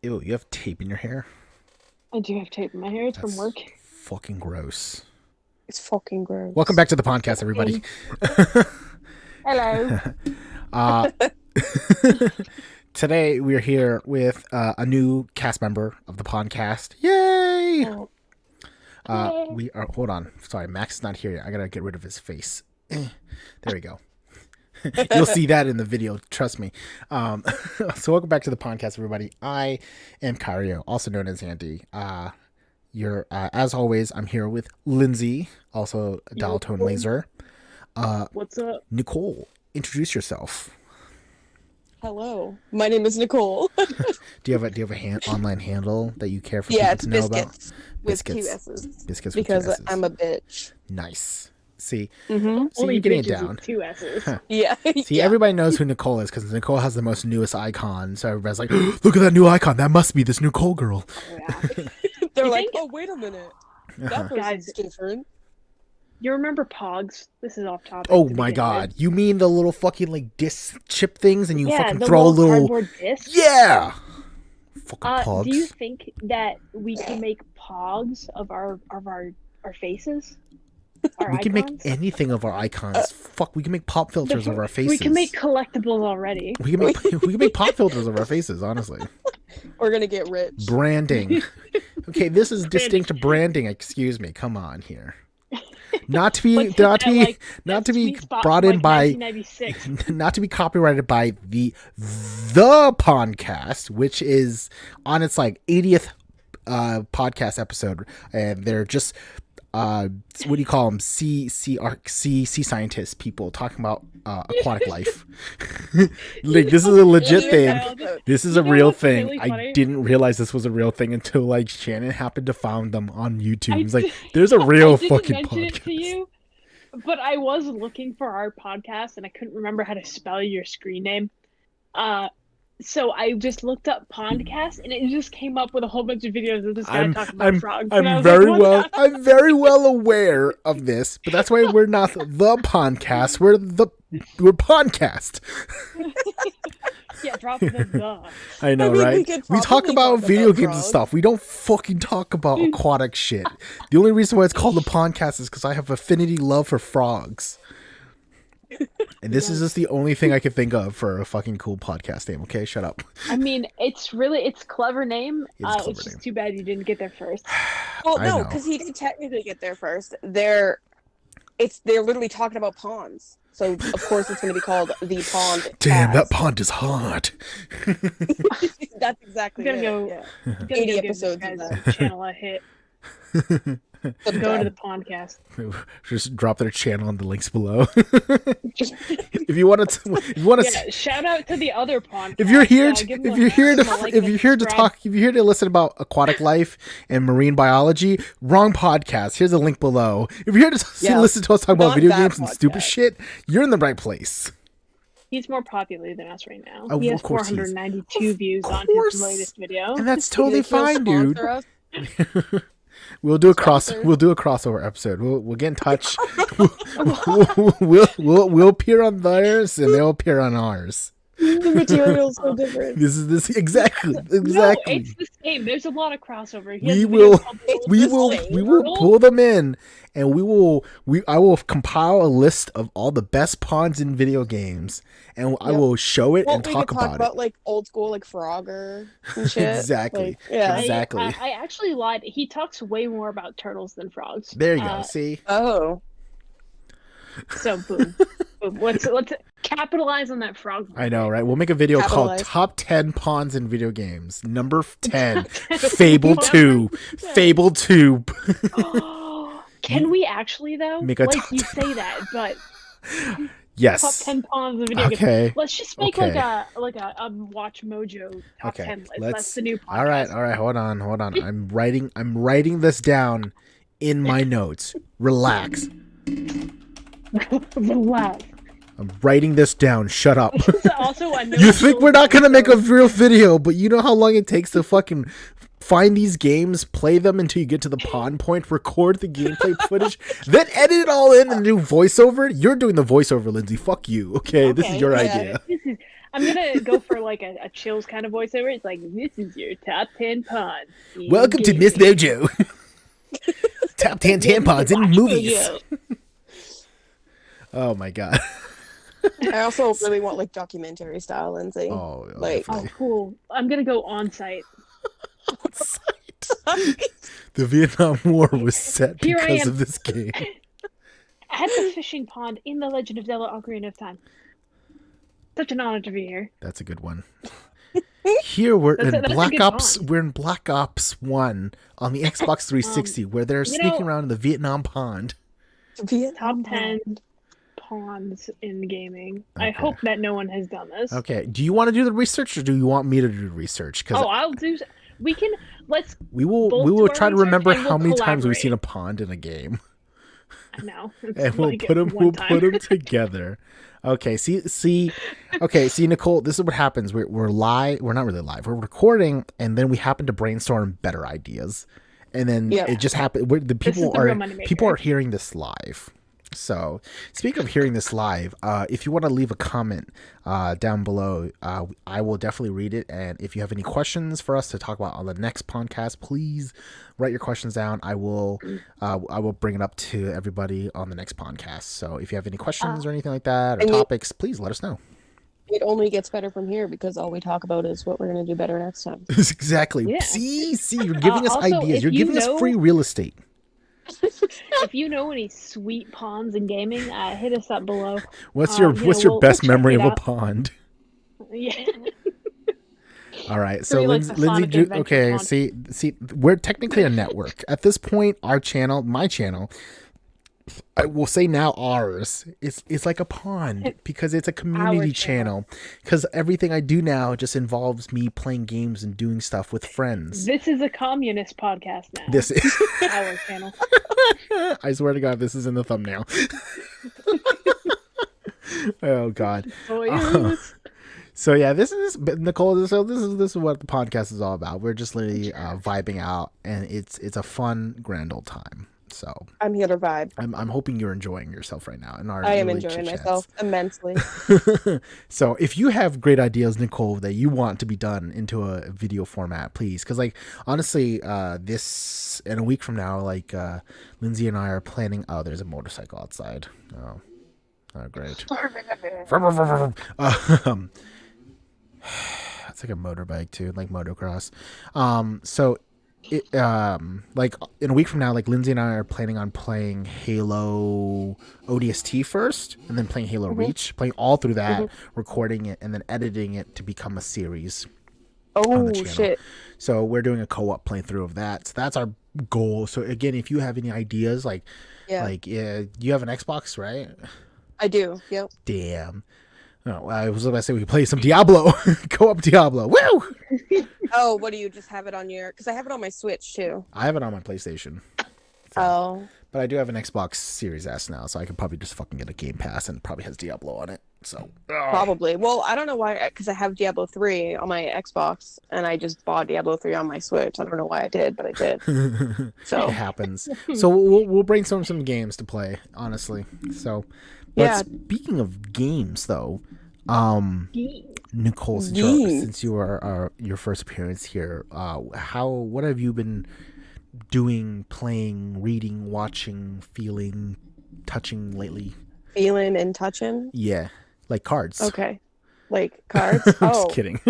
Ew, you have tape in your hair? I do have tape in my hair. It's from work. Fucking gross. It's fucking gross. Welcome back to the podcast, everybody. Hello. Today we're here with a new cast member of the Pondcast. Yay! We are. Hold on. Sorry, Max is not here yet. I gotta get rid of his face. There we go. You'll see that in the video. Trust me. So welcome back to the podcast, everybody. I am Kyrio, also known as Andy. As always, I'm here with Lindsay, also a dial tone laser. What's up? Nichole, introduce yourself. Hello, my name is Nichole. Do you have a online handle that you care for Yeah, people to know about? With two S's. Biscuits with because two S's. I'm a bitch. Nice. See, Mm-hmm. so Only you're getting it bitches down. with two S's. Huh. Yeah. See, everybody knows who Nichole is because Nichole has the most newest icon. So everybody's like, look at that new icon. That must be this Nichole girl. Oh, yeah. They're You like, think- oh, wait a minute. Uh-huh. That person's different. You remember Pogs? This is off topic. Oh to my begin god. with. You mean the little fucking like disc chip things and you Yeah, fucking the throw a little cardboard discs. Yeah. Fucking pogs. Do you think that we can make Pogs of our faces? We can make anything of our icons. Fuck, we can make pop filters of our faces. We can make collectibles already. we can make pop filters of our faces, honestly. We're gonna get rich. Branding. Okay, this is distinct branding, excuse me. Come on here. Not to be Let's hit that, like, not to that be sweet spot brought from, in like, by 1996. not to be copyrighted by the Pondcast, which is on its like 80th podcast episode, and they're just what do you call them? Sea scientists, people talking about aquatic life. Like, this is a legit thing. This is a real thing. Really I funny? didn't realize this was a real thing until like Shannon happened to find them on YouTube. I He's like, did- there's a I real didn't fucking mention it to podcast. you, but I was looking for our podcast and I couldn't remember how to spell your screen name. So I just looked up Pondcast and it just came up with a whole bunch of videos of this guy talking about frogs. And I I'm was like, very what well. the- I'm very well aware of this, but that's why we're not the Pondcast. We're Pondcast. Yeah, drop the. I know, I mean, right? could We talk probably about talk video about games and frogs. stuff. We don't fucking talk about aquatic shit. The only reason why it's called the Pondcast is because I have affinity love for frogs. And this is just the only thing I could think of for a fucking cool podcast name. Okay, shut up. I mean, it's clever name. It is a clever It's just name. too bad you didn't get there first. Well, I no, know. because he did technically get there first. They're literally talking about ponds. So of course it's gonna be called the Pond. Damn, that Cast. pond is hot. That's exactly I'm gonna it. go- Yeah. I'm gonna 80 go give episodes this of guy's that. channel a hit. Go to the Pondcast. Just drop their channel in the links below. If you want to, Yeah, shout out to the other Pondcast. if you're here give to, them if you're here give them a to, like if and you're here to subscribe. talk, if you're here to listen about aquatic life and marine biology, wrong podcast. Here's a link below. If you're here to Yeah, listen to us talk about not video that games and stupid podcast. shit, you're in the right place. He's more popular than us right now. Of He has course he is. 492 views on course. his latest video. And that's You totally think he'll fine, dude. sponsor us? We'll do a Sponsor. we'll do a crossover episode. We'll get in touch. we'll appear on theirs and they'll appear on ours. The material's so different. This exactly. No, it's the same. There's a lot of crossover. He has We a video will- called we the will same. pull them in, and I will compile a list of all the best ponds in video games, and I Yep. will show it Well, and we talk could talk about about like old school like Frogger and shit. Exactly. Like, yeah. Exactly. I actually lied. He talks way more about turtles than frogs. it. There you go. See, Oh. So boom. Boom. Let's capitalize on that frog. I know, right? We'll make a video called Capitalize. "Top 10 Ponds in Video Games." Number 10, Fable 2, Fable 2. Can we actually though? Make a like top you 10. say that, but Yes. top 10 pawns in video games. Okay. Let's just make Okay. like a Watch Mojo top Okay. 10 list. Let's. That's the new podcast. All right. Hold on. I'm writing this down in my notes. Relax. Relax. I'm writing this down. Shut up. Also, I know You think we're not gonna make a real video, but you know how long it takes to fucking find these games, play them until you get to the pond point, record the gameplay footage, then edit it all in and do voiceover? You're doing the voiceover, Lindsay. Fuck you. Okay, this is your yeah. idea. I'm gonna go for like a chills kind of voiceover. It's like, this is your top 10 pawns. Welcome to Miss Mojo. Top 10 tampons in movies. Oh my god. I also really want like documentary style, Lindsay. Oh, like Oh, cool. I'm gonna go on site. The Vietnam War was set Here I because am. of this game. At the fishing pond in The Legend of Zelda: Ocarina of Time. Such an honor to be here. That's a good one. Here we're That's in a Black good Ops. pond. We're in Black Ops 1 on the Xbox 360, where they're sneaking around in the Vietnam pond. Top 10 pawns in gaming. I Okay. hope that no one has done this. Okay. Do you want to do the research, or do you want me to do the research? Because I'll do. We can. Let's. we will both do try our to research remember and we'll how many times we've collaborate. seen a pond in a game, No. and we'll put them together. Okay. See. Okay. See, Nichole. This is what happens. We're live. We're not really live. We're recording, and then we happen to brainstorm better ideas, and then it just happened. The people are hearing this live. So, speaking of hearing this live, if you want to leave a comment down below, I will definitely read it. And if you have any questions for us to talk about on the next podcast, please write your questions down. I will bring it up to everybody on the next podcast. So, if you have any questions or anything like that, or topics, please let us know. It only gets better from here because all we talk about is what we're going to do better next time. Exactly. Yeah. See, you're giving us Also, ideas. if You're giving us free real estate. If you know any sweet pawns in gaming, hit us up below. What's your best we'll memory check of it a out. pond? Yeah. All right, so like a Sonic Lindsay, Adventure okay, pond. see, we're technically a network at this point. Our channel, my channel, I will say now ours is like a pond because it's a community channel. Because everything I do now just involves me playing games and doing stuff with friends. This is a communist podcast now. This is our channel. I swear to God, this is in the thumbnail. Oh God. So yeah, this is Nichole. So this is what the podcast is all about. We're just literally vibing out, and it's a fun, grand old time. So I'm here to vibe. I'm hoping you're enjoying yourself right now. I am enjoying myself immensely. So if you have great ideas, Nichole, that you want to be done into a video format, please. Because like honestly, this in a week from now, like Lindsay and I are planning. Oh, there's a motorcycle outside. Oh great. It's like a motorbike too, like motocross. So like in a week from now, like Lindsay and I are planning on playing Halo ODST first, and then playing Halo Reach, playing all through that, recording it, and then editing it to become a series. Oh shit! So we're doing a co-op playthrough of that. So that's our goal. So again, if you have any ideas, you have an Xbox, right? I do. Yep. Damn. No, I was about to say we could play some Diablo. Co-op Diablo. Woo! Oh, what do you just have it on your? Because I have it on my Switch too. I have it on my PlayStation. So. But I do have an Xbox Series S now, so I could probably just fucking get a Game Pass, and it probably has Diablo on it. So probably. Well, I don't know why, because I have Diablo 3 on my Xbox, and I just bought Diablo 3 on my Switch. I don't know why I did, but I did. So it happens. So we'll brainstorm some games to play, honestly. So, but speaking of games, though, Nichole, since you are your first appearance here, what have you been doing, playing, reading, watching, feeling, touching lately? Feeling and touching? Yeah, like cards. Okay, like cards. I'm just kidding.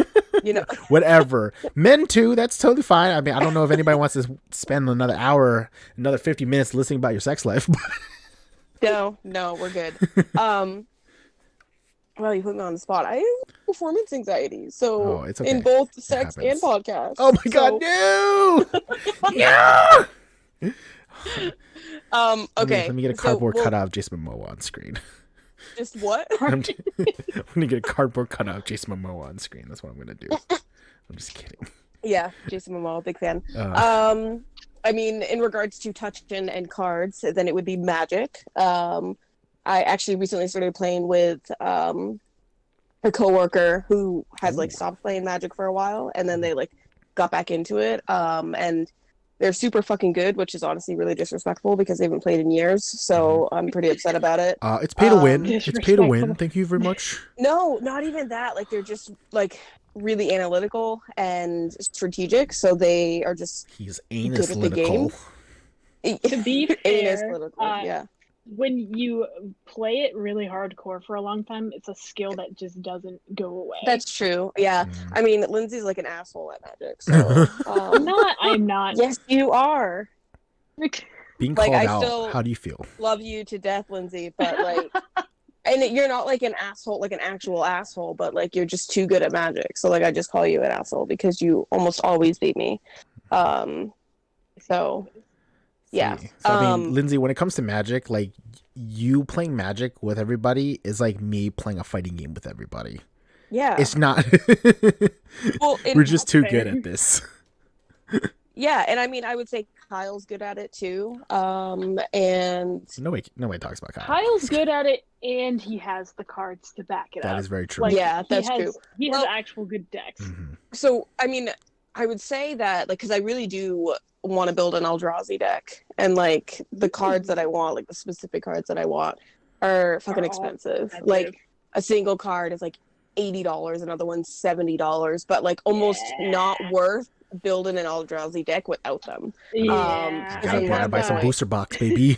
You know, whatever. Men too. That's totally fine. I mean, I don't know if anybody wants to spend another 50 minutes listening about your sex life. No, we're good. Well, you put me on the spot. I have performance anxiety, so it's okay. in both sex and podcast. Oh my God, no! No! Okay. Let me get a cardboard cutout of Jason Momoa on screen. Just what? I'm gonna get a cardboard cutout of Jason Momoa on screen. That's what I'm gonna do. I'm just kidding. Yeah, Jason Momoa, big fan. I mean, in regards to touching and cards, then it would be Magic. I actually recently started playing with a coworker who had stopped playing Magic for a while, and then they got back into it. And They're super fucking good, which is honestly really disrespectful because they haven't played in years. So I'm pretty upset about it. It's pay to win. It's pay to win. Disrespectful. Thank you very much. No, not even that. Like they're just like really analytical and strategic. So they are just He's good at the game. analytical. To be Anus fair, political, yeah. when you play it really hardcore for a long time, it's a skill that just doesn't go away. That's true. Yeah. Mm. I mean, Lindsay's like an asshole at Magic. So I'm not. Yes, you are. Being Like, called I out. still- How do you feel? Love you to death, Lindsay, but like and you're not like an asshole, like an actual asshole, but like you're just too good at Magic. So like I just call you an asshole because you almost always beat me. So yeah. See, so, I mean, Lindsay, when it comes to Magic, like you playing Magic with everybody is like me playing a fighting game with everybody. Yeah. It's not. Well, We're just too fair. good at this. yeah, and I mean I would say Kyle's good at it too. And Nobody talks about Kyle. Kyle's good at it, and he has the cards to back it up. That is very true. Like, Yeah, that's he has, true. He has Well- actual good decks. Mhm. so I mean I would say that like because I really do want to build an Eldrazi deck, and like the cards that I want, like the specific cards that I want, are fucking all expensive. expensive. Like a single card is like $80, another one's $70, but like almost not worth building an Eldrazi deck without them. Yeah, Gotta Gotta have buy some that. booster box, baby.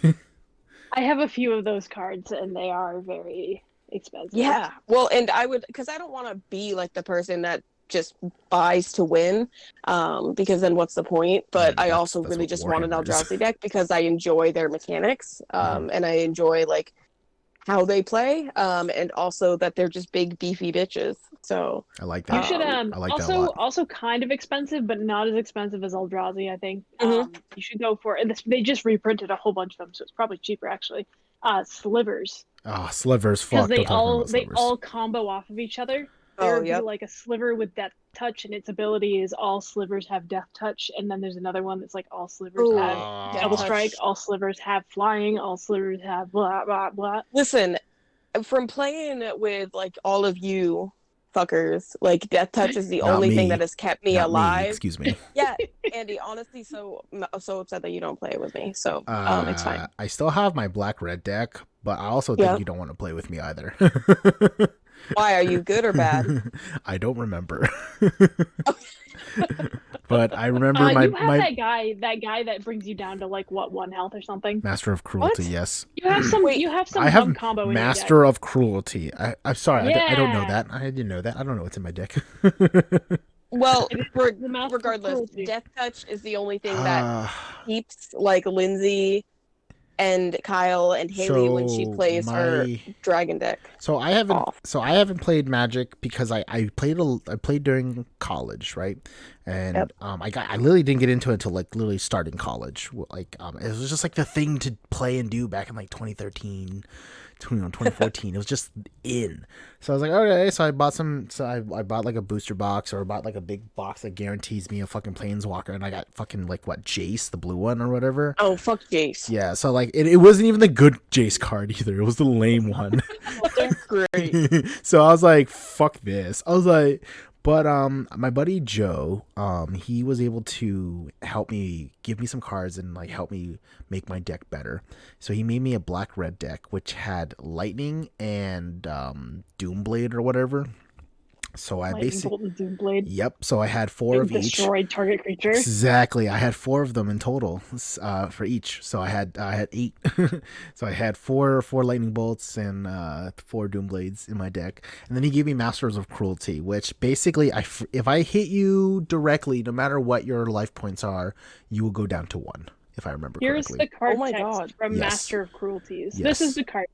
I have a few of those cards, and they are very expensive. Yeah, well, and I would because I don't want to be like the person that just buys to win, because then what's the point? But I That's- also that's really what just want an Warhammer is. Eldrazi deck because I enjoy their mechanics, Mhm. and I enjoy like how they play, and also that they're just big beefy bitches. So I like You that. should I like that a also lot. kind of expensive, but not as expensive as Eldrazi. I think Mhm. you should go for it. They just reprinted a whole bunch of them, so it's probably cheaper actually. Slivers, Oh, slivers. because Fuck. Don't talk about they slivers. all combo off of each other. Oh, There would be yep. like a sliver with death touch, and its ability is all slivers have death touch, and then there's another one that's like all slivers Ooh, have Ah. double Death strike, touch. all slivers have flying, all slivers have blah blah blah. Listen, from playing with like all of you fuckers, like death touch is the Not only thing me. that has kept me Not alive. excuse me. Yeah, Andy, honestly, so upset that you don't play with me. So it's fine. I still have my black red deck, but I also think Yeah. you don't want to play with me either. Why are you good or bad? I don't remember. But I remember You have my that guy that brings you down to like what, 1 health or something. Master of Cruelty. What? Yes, You have some. Wait, You have some I have dumb combo in your Master of Cruelty. I'm sorry, I don't know Yeah. that. I didn't know that. I don't know what's in my deck. Well, It is the Master of regardless, Cruelty. death touch is the only thing that Ah, keeps like Lindsay and Kyle and Haley when she so plays her dragon deck. So I haven't. Off. So I haven't played Magic because I played during college, right? And Yep. I literally didn't get into it until like literally starting college. Like it was just like the thing to play and do back in like 2013, 2014. It was just in. So I was like, okay. So I bought some. So I bought like a booster box, or I bought like a big box that guarantees me a fucking Planeswalker, and I got fucking like what, Jace, the blue one or whatever. Oh, fuck Jace. Yeah. So like it wasn't even the good Jace card either. It was the lame one. Great. So I was like, fuck this. I was like, but my buddy Joe, he was able to help me, give me some cards and like help me make my deck better. So he made me a black red deck which had lightning and Doomblade or whatever. So I Lightning basically, Bolt and Doomblade. yep. So I had 4 of each. Destroyed target creature. Exactly. I had 4 of them in total for each. So I had 8. So I had 4 lightning bolts and 4 doomblades in my deck. And then he gave me Masters of Cruelty, which basically if I hit you directly, no matter what your life points are, you will go down to 1, if I remember Here's correctly. the card Oh my text God. from Yes. Master of Cruelties. Yes. This is the card.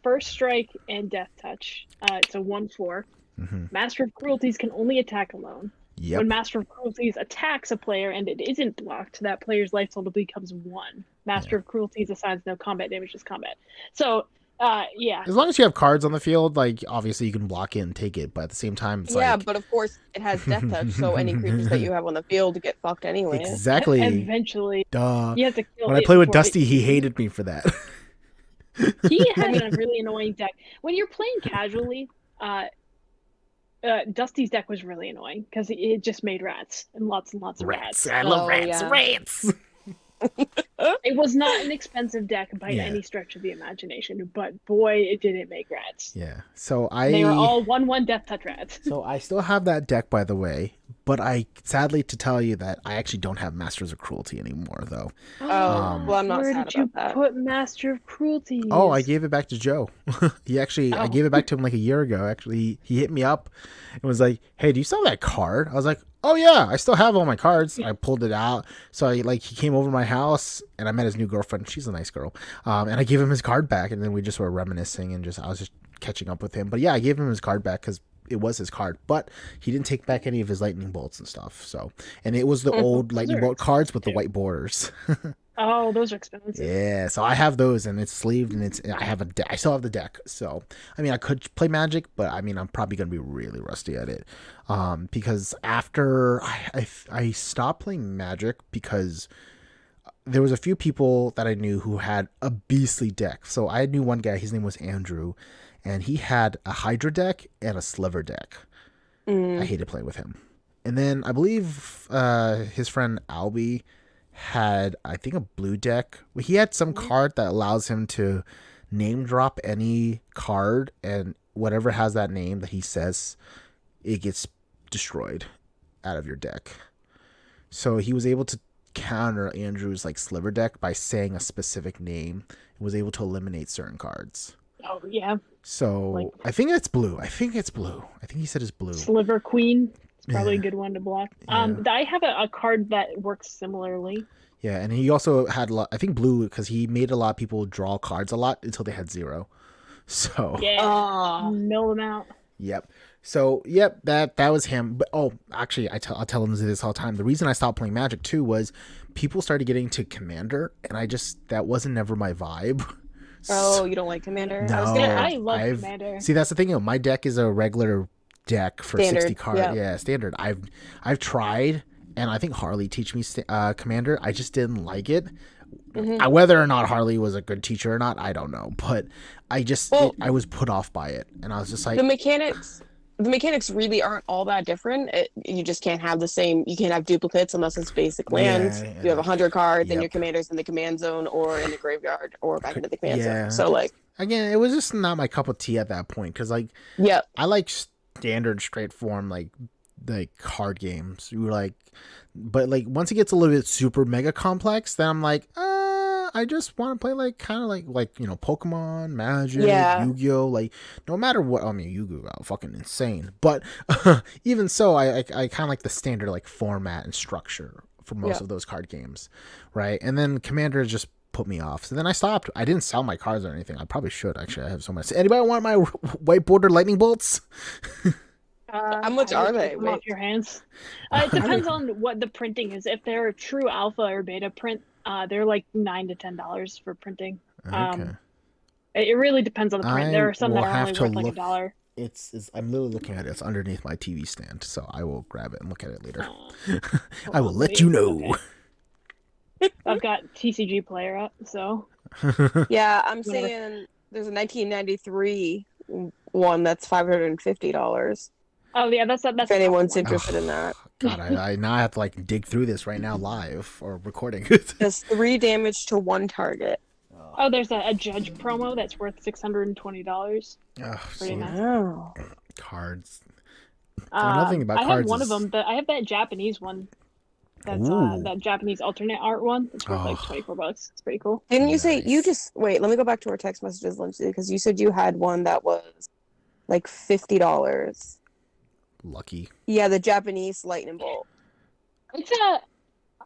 First Strike and Death Touch. It's a 1/4. Hmm. Master of Cruelties can only attack alone. Yep. When Master of Cruelties attacks a player and it isn't blocked, that player's life total becomes 1. Master of Cruelties assigns no combat damage to combat. So, yeah. As long as you have cards on the field, like obviously you can block it and take it, but at the same time, it's Yeah, like but of course it has death touch, so any creatures that you have on the field get fucked anyway. exactly. Eventually, Duh. you have to kill When I it played with before Dusty, he hated me for that. He has a really annoying deck. When you're playing casually, Dusty's deck was really annoying because it just made rats and lots of Rats. rats. I love Oh, rats. yeah. Rats. It was not an expensive deck by Yeah. any stretch of the imagination, but boy, it didn't make rats. Yeah. So They were all 1/1 death touch rats. So I still have that deck, by the way, but I sadly to tell you that I actually don't have Masters of Cruelty anymore, though. Oh, well, I'm not Where sad did you about that. put Master of Cruelty? Oh, I gave it back to Joe. I Oh. gave it back to him like a year ago. Actually, he hit me up and was like, "Hey, do you still have that card?" I was like, "Oh yeah, I still have all my cards." I pulled it out. So he came over to my house and I met his new girlfriend. She's a nice girl. And I gave him his card back, and then we just were reminiscing and I was just catching up with him. But yeah, I gave him his card back because it was his card, but he didn't take back any of his lightning bolts and stuff. So, and it was the old lightning bolt cards with the white borders. Oh, those are expensive. Yeah, so I have those, and it's sleeved, and I still have the deck. So, I mean, I could play Magic, but I mean, I'm probably gonna be really rusty at it, because after I stopped playing Magic because there was a few people that I knew who had a beastly deck. So I knew one guy, his name was Andrew, and he had a Hydra deck and a Sliver deck. I hated playing with him. And then I believe his friend Albie had, I think, a blue deck. He had some card that allows him to name drop any card, and whatever has that name that he says, it gets destroyed out of your deck. So he was able to counter Andrew's Sliver deck by saying a specific name and was able to eliminate certain cards. Oh yeah. So I think it's blue. I think he said it's blue. Sliver Queen. It's probably Yeah. a good one to block. Yeah. I have a card that works similarly. Yeah, and he also had I think blue because he made a lot of people draw cards a lot until they had 0. So Yeah. Mill them out. Yep. So yep, that was him. But actually, I'll tell him this all the time. The reason I stopped playing Magic too was people started getting to Commander, and that wasn't never my vibe. Oh, you don't like Commander? No, I love Commander. See, that's the thing. My deck is a regular deck for Standard, 60 cards. yeah. Yeah, standard. I've tried, and I think Harley teach me Commander. I just didn't like it. Whether or not Harley was a good teacher or not, I don't know. But I I was put off by it, and I was just like, the mechanics really aren't all that different. You just can't have the same. You can't have duplicates unless it's basic lands. Yeah. You have 100 cards, and Yep. your commander's in the command zone or in the graveyard or back into the command Yeah. zone. So again, it was just not my cup of tea at that point because yeah, I like standard, straightforward card games. You were but once it gets a little bit super mega complex, then I'm like, I just want to play kind of Pokemon, Magic, Yeah. Yu-Gi-Oh. No matter what, I mean, Yu-Gi-Oh fucking insane, but even so, I kind of like the standard format and structure for most of those card games, right? And then Commander just put me off. So then I stopped. I didn't sell my cards or anything. I probably should actually. I have so much. Anybody want my white border lightning bolts? How much are they? Come off your hands. It depends on what the printing is. If they're a true alpha or beta print, they're $9 to $10 for printing. Okay. It really depends on the print. There are some that will are have only to worth $1. I'm literally looking at it. It's underneath my TV stand, so I will grab it and look at it later. Hold I will on, let wait. you know. Okay. I've got TCG player up, so yeah. I'm saying there's a 1993 one that's $550. oh yeah, that's If anyone's interested in that. God, I now have to dig through this right now live or recording. Does 3 damage to 1 target. Oh, there's a judge promo that's worth $620. Pretty nice. Wow. Cards. Another thing about I cards have one is- of them. I have that Japanese one. That's Ooh. that Japanese alternate art one. It's worth Oh. $24. It's pretty cool. Didn't you say you Nice. just wait? Let me go back to our text messages, Lindsay, because you said you had one that was $50. Lucky. Yeah, the Japanese lightning bolt. It's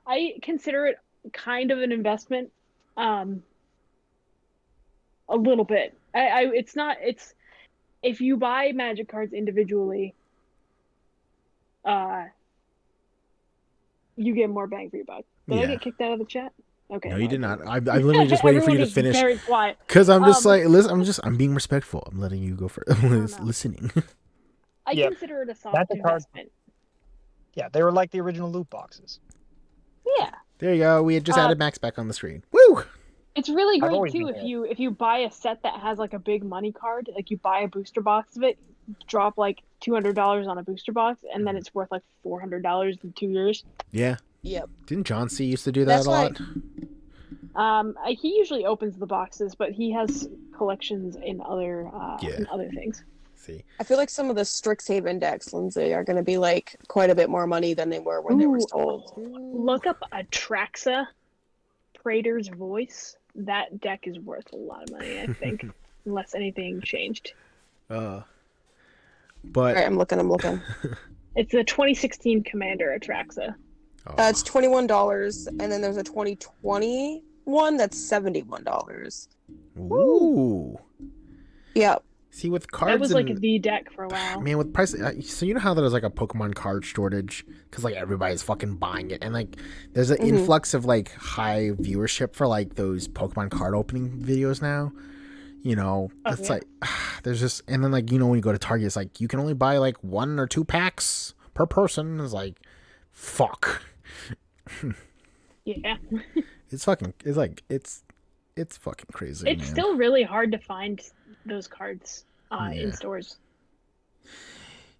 I consider it kind of an investment. A little bit. It's not. It's if you buy Magic cards individually, you get more bang for your buck. Did I Yeah. get kicked out of the chat? Okay. No, you did not. I'm literally just waiting for you to Everyone is finish. Very quiet. Because I'm just Um, I'm being respectful. I'm letting you go for no. listening. I Yeah. consider it a soft That's a card. investment. Yeah, they were like the original loot boxes. Yeah. There you go. We had just added Max back on the screen. Woo! It's really I've great always too been if you buy a set that has a big money card, you buy a booster box of it, drop $200 on a booster box, and then it's worth like $400 in 2 years. Yeah. Yep. Didn't John C. used to do that That's a lot? He usually opens the boxes, but he has collections in other things. See. I feel like some of the Strixhaven decks, Lindsay, are going to be like quite a bit more money than they were when they were sold. Look up Atraxa, Praetor's Voice. That deck is worth a lot of money, I think, unless anything changed. But All right, I'm looking. It's the 2016 Commander Atraxa. It's $21, and then there's a 2020 one that's $71. Ooh. Yeah. See, with cards, That was like the deck for a while. Man, with price, so you know how there's like a Pokemon card shortage because like everybody's fucking buying it, and like there's an influx of like high viewership for like those Pokemon card opening videos now. You know, it's like there's just, and then like, you know, when you go to Target, it's like you can only buy like 1 or 2 packs per person. It's like, fuck. Yeah. It's fucking crazy. It's still really hard to find those cards in stores.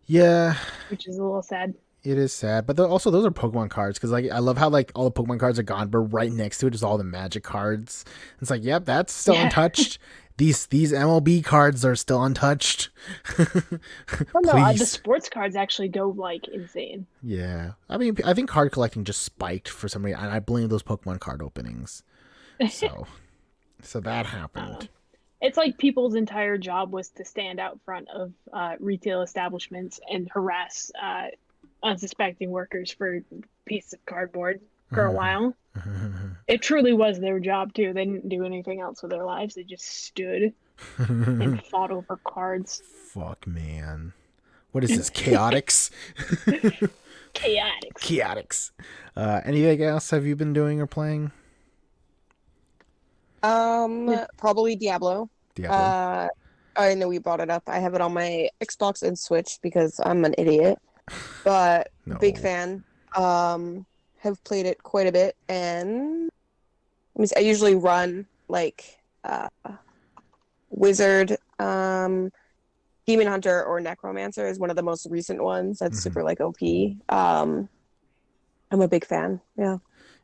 Yeah. Which is a little sad. It is sad, but also those are Pokemon cards because like I love how like all the Pokemon cards are gone, but right next to it is all the Magic cards. It's like, yep, that's still untouched. These MLB cards are still untouched. Well, no, the sports cards actually go like insane. Yeah, I mean, I think card collecting just spiked for some reason, and I blame those Pokemon card openings. So that happened. It's like people's entire job was to stand out front of retail establishments and harass unsuspecting workers for a piece of cardboard for a while. It truly was their job too. They didn't do anything else with their lives. They just stood and fought over cards. Fuck, man. What is this? Chaotix? Chaotix. Anything else have you been doing or playing? Probably Diablo. I know we brought it up. I have it on my Xbox and Switch because I'm an idiot. But big fan. Have played it quite a bit, and I usually run like Wizard, Demon Hunter, or Necromancer is one of the most recent ones. That's super like OP. I'm a big fan. Yeah.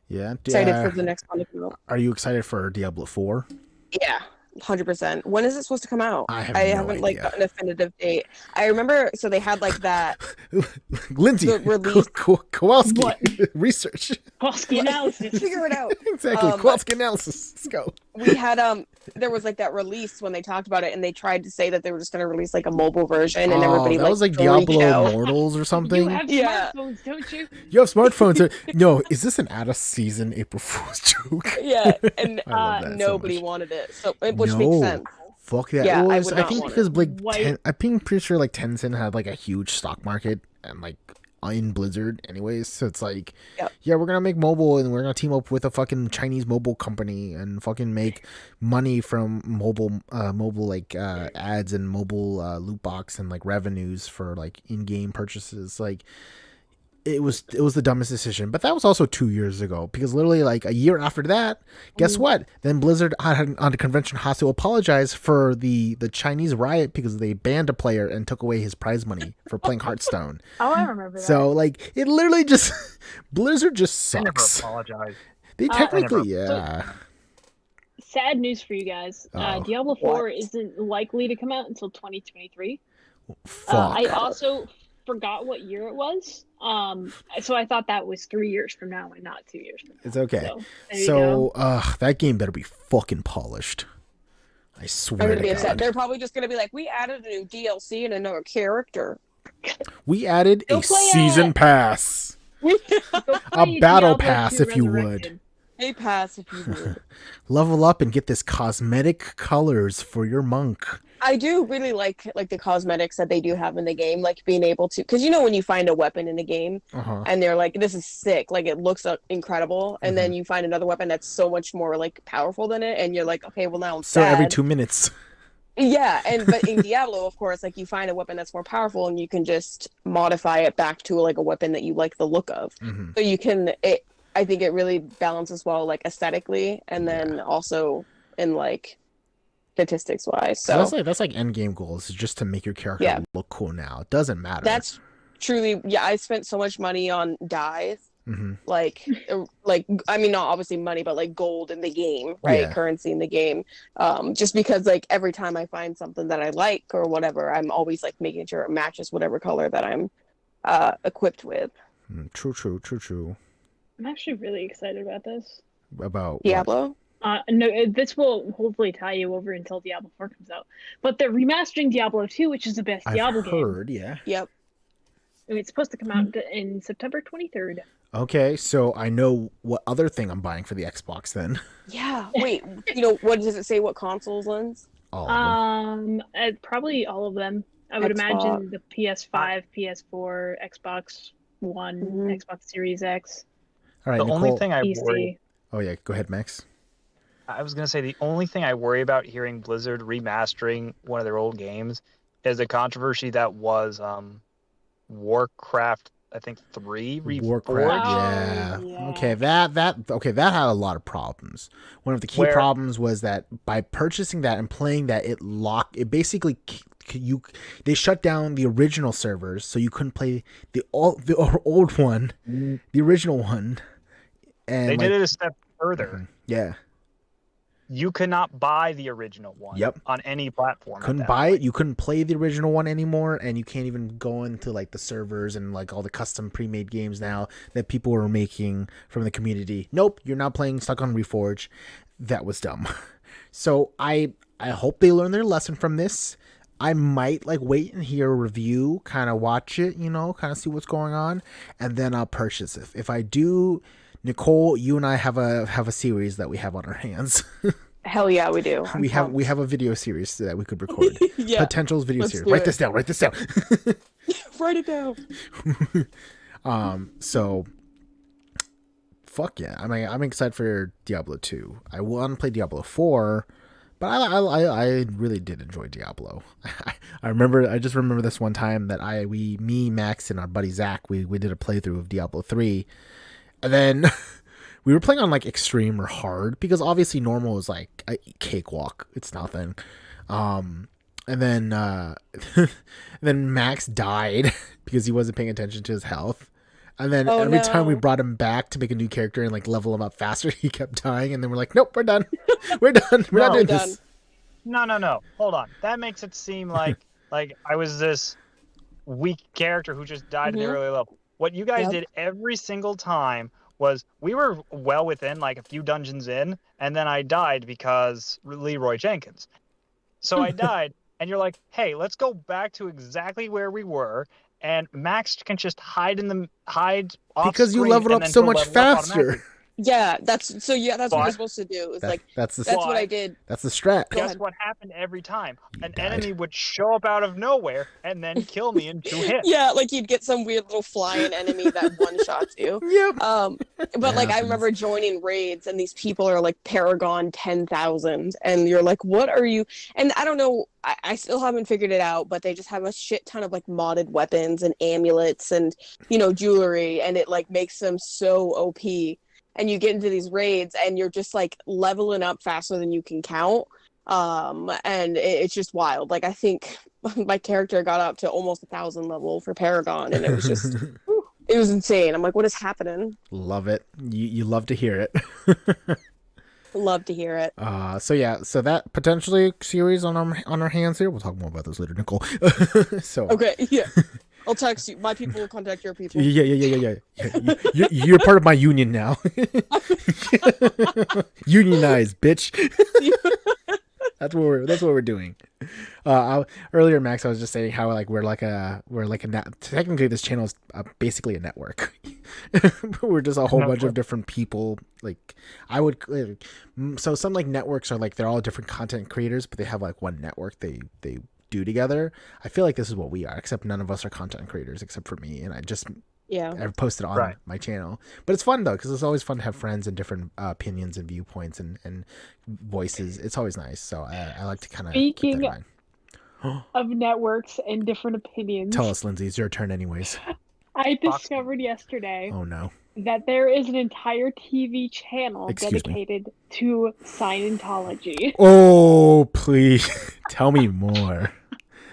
Yeah. Excited for the next one to come out. Are you excited for Diablo 4? Yeah. 100%. When is it supposed to come out? I haven't like got a definitive date. I remember, so they had like that. Lindsay, Kowalski research. Kowalski analysis. Figure it out. Exactly. Kowalski analysis. Let's go. We had there was like that release when they talked about it, and they tried to say that they were just going to release like a mobile version, and everybody that was like Diablo Immortals or something. You have smartphones, don't you? You have smartphones. No, is this an out of season April Fool's joke? Yeah, and nobody wanted it, so which makes sense. Fuck that. Yeah, I think because like I'm pretty sure like Tencent had like a huge stock market and like in Blizzard anyways, so it's like yeah, we're gonna make mobile and we're gonna team up with a fucking Chinese mobile company and fucking make money from mobile like ads and mobile loot box and like revenues for like in-game purchases. Like it was the dumbest decision, but that was also 2 years ago because literally like a year after that, guess what? Then Blizzard on a convention has to apologize for the Chinese riot because they banned a player and took away his prize money for playing Hearthstone. Oh, I remember that. So like it literally just Blizzard just sucks. I never apologize. They technically Sad news for you guys. Diablo 4 isn't likely to come out until 2023. Fuck. I also forgot what year it was. So I thought that was 3 years from now and not 2 years from now. It's okay. So that game better be fucking polished. I swear I'm gonna to be God. upset. They're probably just gonna be like, we added a new DLC and another character. We added a season pass. A battle pass, if you would. A pass, if you would. Level up and get this cosmetic colors for your monk. I do really like the cosmetics that they do have in the game, like being able to, because you know when you find a weapon in a game and they're like, this is sick, like it looks incredible, and then you find another weapon that's so much more like powerful than it, and you're like, okay, well now I'm sad. So every 2 minutes. Yeah, but in Diablo, of course, like you find a weapon that's more powerful and you can just modify it back to like a weapon that you like the look of. So you can, I think it really balances well, like aesthetically, and then also in like statistics wise. So So that's like end game goals, is just to make your character yeah, look cool now. It doesn't matter. that's truly, yeah, I spent so much money on dyes. Hmm. Like I mean, not obviously money, but like gold in the game, right? Yeah. Currency in the game. Just because like every time I find something that I like or whatever, I'm always like making sure it matches whatever color that I'm equipped with. True. I'm actually really excited about this. About what? Diablo. No, this will hopefully tie you over until Diablo 4 comes out. But they're remastering Diablo 2, which is the best I've Diablo game. heard, yeah. Yep. And it's supposed to come out in September 23rd. Okay, so I know what other thing I'm buying for the Xbox then. Yeah. Wait. What does it say? What consoles, Lens? All of them. Probably all of them. I would Xbox. imagine the PS5, PS4, Xbox One, Mhm. Xbox Series X, All right, The Nicole. only thing I worry, PC. Oh yeah, go ahead, Max. I was gonna say the only thing I worry about hearing Blizzard remastering one of their old games is the controversy that was Warcraft, I think 3 Warcraft, Reforged. yeah. yeah. Okay, that had a lot of problems. One of the key Where- problems was that by purchasing that and playing that, it basically they shut down the original servers, so you couldn't play the old one, the original one. And They did it a step further. Yeah. You cannot buy the original one Yep. on any platform. at Couldn't that buy point. it. You couldn't play the original one anymore, and you can't even go into like the servers and like all the custom pre-made games now that people were making from the community. Nope, you're not playing Stuck on Reforge. That was dumb. So I hope they learn their lesson from this. I might like wait and hear a review, kind of watch it, kind of see what's going on, and then I'll purchase it. If I do, Nichole, you and I have a series that we have on our hands. Hell yeah, we do. we have a video series that we could record. Yeah. Potentials video Let's series. do Write it. this down. Write it down. So fuck yeah. I'm excited for Diablo 2. I want to play Diablo 4, but I really did enjoy Diablo. I just remember this one time that me, Max, and our buddy Zach, we did a playthrough of Diablo 3, and then we were playing on like extreme or hard because obviously normal is like a cakewalk. It's nothing. And then then Max died because he wasn't paying attention to his health. And then every time we brought him back to make a new character and like level him up faster, he kept dying. And then we're like, nope, we're done. We're done. We're not doing this. No. Hold on. That makes it seem like I was this weak character who just died in the early level. What you guys did every single time was we were well within like a few dungeons in, and then I died because Leroy Jenkins. So I died, and you're like, hey, let's go back to exactly where we were, and Max can just hide off Because you screen leveled and up then so go much level up faster. automatically. Yeah, that's what you're supposed to do. It's That's that's what I did. That's the strat. Go Guess ahead. what happened every time? An died. enemy would show up out of nowhere and then kill me in 2 hits. Yeah, like you'd get some weird little flying enemy that one shots you. Yep. But like I remember joining raids and these people are like Paragon 10,000 and you're like, what are you? And I don't know, I still haven't figured it out, but they just have a shit ton of like modded weapons and amulets and jewelry, and it like makes them so OP. And you get into these raids and you're just like leveling up faster than you can count. And it's just wild. Like I think my character got up to almost 1,000 level for Paragon, and it was just it was insane. I'm like, what is happening? Love it. You love to hear it. Love to hear it. So that potentially series on our hands here. We'll talk more about this later, Nicole. So Okay, yeah. I'll text you. My people will contact your people. Yeah. You're part of my union now. Unionize, bitch. That's what we're doing. Earlier, Max, I was just saying how like we're like a technically this channel is basically a network. We're just a whole bunch of different people. Like so some like networks are like they're all different content creators, but they have like one network they do together. I feel like this is what we are, except none of us are content creators except for me, and I've posted on my channel. But it's fun though, because it's always fun to have friends and different opinions and viewpoints and voices. It's always nice. So I like to kind of keep that in mind. Of networks and different opinions. Tell us, Lindsay. It's your turn anyways. I discovered yesterday Oh no. that there is an entire TV channel Excuse me. dedicated to Scientology. Oh, please tell me more.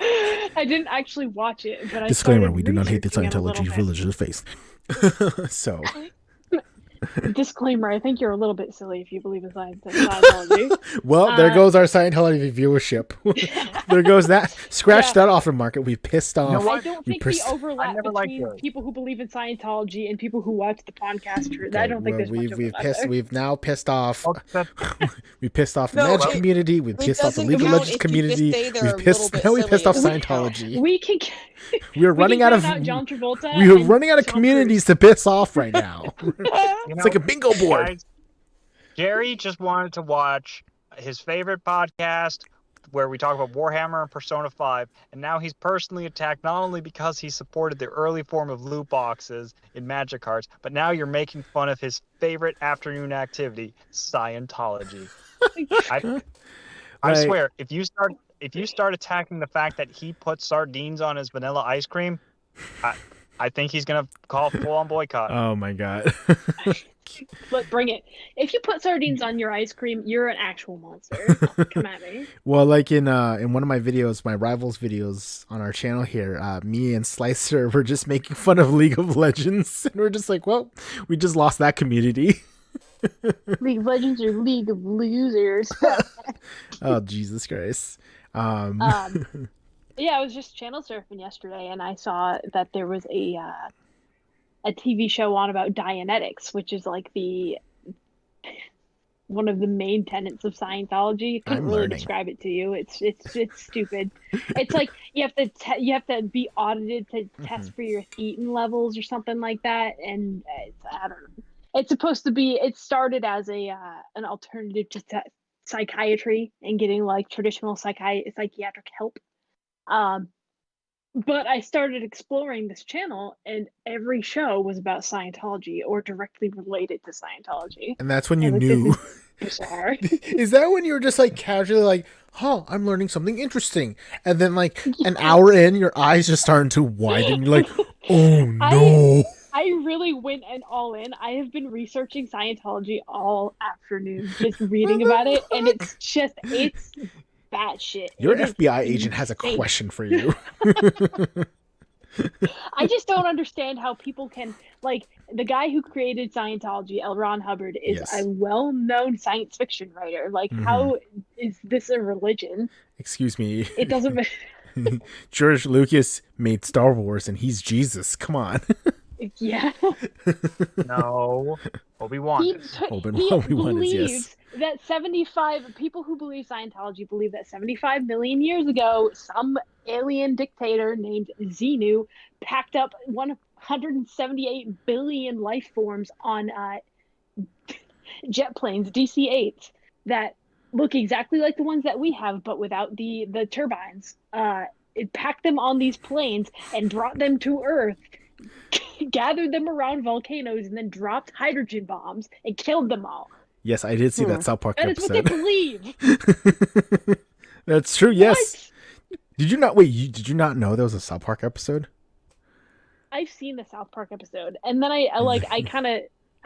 I didn't actually watch it, but I Disclaimer: started we do not hate the researching it a little Scientology bit. religious faith. So, Disclaimer: I think you're a little bit silly if you believe in Scientology. well, there goes our Scientology viewership. There goes that. Scratch that off the market. We pissed off. know I what? don't think the overlap between people who believe in Scientology and people who watch the podcast. Okay, I don't think there's much overlap there. We've now pissed off. Okay. We pissed off the No, magic community. We pissed off the doesn't legal count legends if you just community. stay there We a little bit pissed off silly. Scientology. We can. We're running out of. John Travolta. We are and running out of Tom communities Cruise. to piss off right now. You It's know, like a bingo board. guys, Jerry just wanted to watch his favorite podcast where we talk about Warhammer and Persona 5, and now he's personally attacked not only because he supported the early form of loot boxes in Magic cards, but now you're making fun of his favorite afternoon activity, Scientology. I swear, if you start attacking the fact that he put sardines on his vanilla ice cream, I think he's gonna call full-on boycott. Oh my god. But bring it. If you put sardines on your ice cream, you're an actual monster. Come at me. Well, like in one of my videos, my rivals videos on our channel here, me and Slicer were just making fun of League of Legends, and we're just like, well, we just lost that community. League of Legends or League of Losers. Oh, Jesus Christ. Yeah, I was just channel surfing yesterday, and I saw that there was a TV show on about Dianetics, which is like one of the main tenets of Scientology. I couldn't really describe it to you. It's stupid. It's like you have to be audited to test for your thetan levels or something like that, and I don't know. It's supposed to be. It started as an alternative to psychiatry and getting like traditional psychiatric help. But I started exploring this channel, and every show was about Scientology or directly related to Scientology. And that's when you knew. Bizarre. Is that when you were just like casually like, huh, I'm learning something interesting. And then like an hour in, your eyes just starting to widen. You're like, oh no. I really went all in. I have been researching Scientology all afternoon, just reading about it. And it's batshit. Your FBI agent has a question for you. I just don't understand how people can, like, the guy who created Scientology, L. Ron Hubbard, is a well-known science fiction writer. Like, how is this a religion? Excuse me. It doesn't. George Lucas made Star Wars, and he's Jesus. Come on. Yeah. No. Obi-Wan. He Obi-Wan is yes. That 75 people who believe Scientology believe that 75 million years ago, some alien dictator named Xenu packed up 178 billion life forms on jet planes, DC-8s, that look exactly like the ones that we have, but without the turbines. It packed them on these planes and brought them to Earth, gathered them around volcanoes, and then dropped hydrogen bombs and killed them all. Yes, I did see that South Park episode. That is what they believe. That's true. Yes. What? Did you not know there was a South Park episode? I've seen the South Park episode, and then I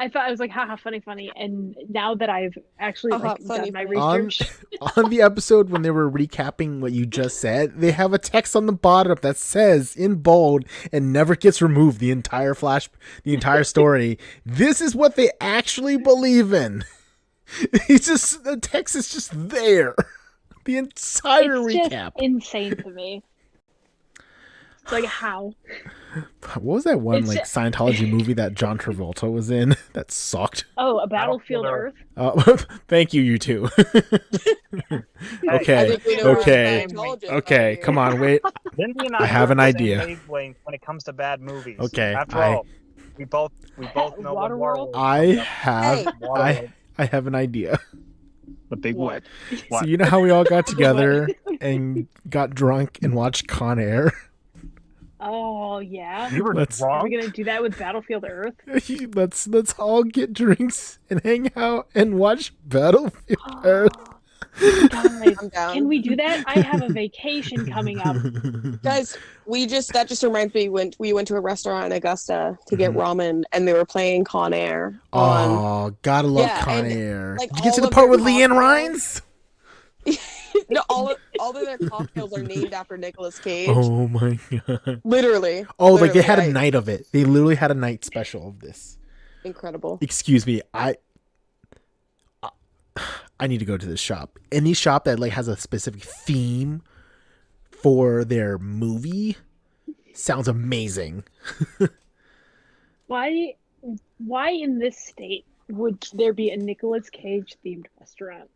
thought I was like, haha, funny. And now that I've actually done my research on the episode when they were recapping what you just said, they have a text on the bottom that says in bold and never gets removed the entire story. This is what they actually believe in. The text is just there. The entire recap. Just insane to me. It's like, how? What was that one Scientology movie that John Travolta was in that sucked? Oh, A Battlefield Earth. Thank you two. Okay. Come on, wait. I have an idea. When it comes to bad movies. Okay. After all, we both know what Waterworld. I have an idea. The big what? So you know how we all got together and got drunk and watched Con Air? Oh yeah. You were Are we gonna do that with Battlefield Earth? Let's all get drinks and hang out and watch Battlefield Earth. Guys, I'm down. can we do that? I have a vacation coming up. Guys, that just reminds me we went to a restaurant in Augusta to get ramen, and they were playing Con Air on. Oh, gotta love Yeah, Con and, Air. like, Did you get to all the of part their with Leanne cocktails- Rines? No, all of their cocktails are named after Nicolas Cage. Oh my god. Literally. Oh, like they literally, had a night of it. They literally had a night special of this. Incredible. Excuse me. I need to go to this shop. Any shop that like has a specific theme for their movie sounds amazing. Why in this state would there be a Nicolas Cage themed restaurant?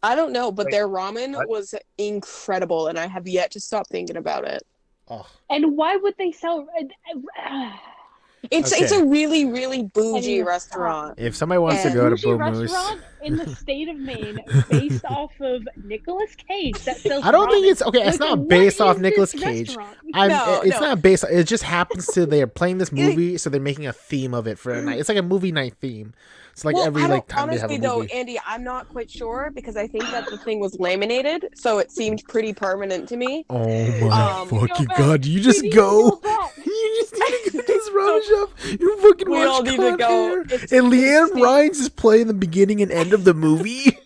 I don't know, but Wait, their ramen what? was incredible, and I have yet to stop thinking about it. Oh. And why would they sell? It's Okay. a really, really bougie Any restaurant. If somebody wants to And- go to bougie Blue Moose, restaurant in the state of Maine based off of Nicolas Cage that sells I don't think ramen. it's okay. It's Like, not what based off is Nicolas this Cage. restaurant? It's No. not based. It just happens to they're playing this movie, so they're making a theme of it for a night. It's like a movie night theme. It's like Well, every I don't- like time they have honestly a though, movie. Andy, I'm not quite sure because I think that the thing was laminated, so it seemed pretty permanent to me. Oh my Um, fucking back. god! You just We need go. to back. You just need to get this ramen shop. You fucking We watch all need to Con go. Air. It's- And Leanne it's- Rines is playing the beginning and end of the movie.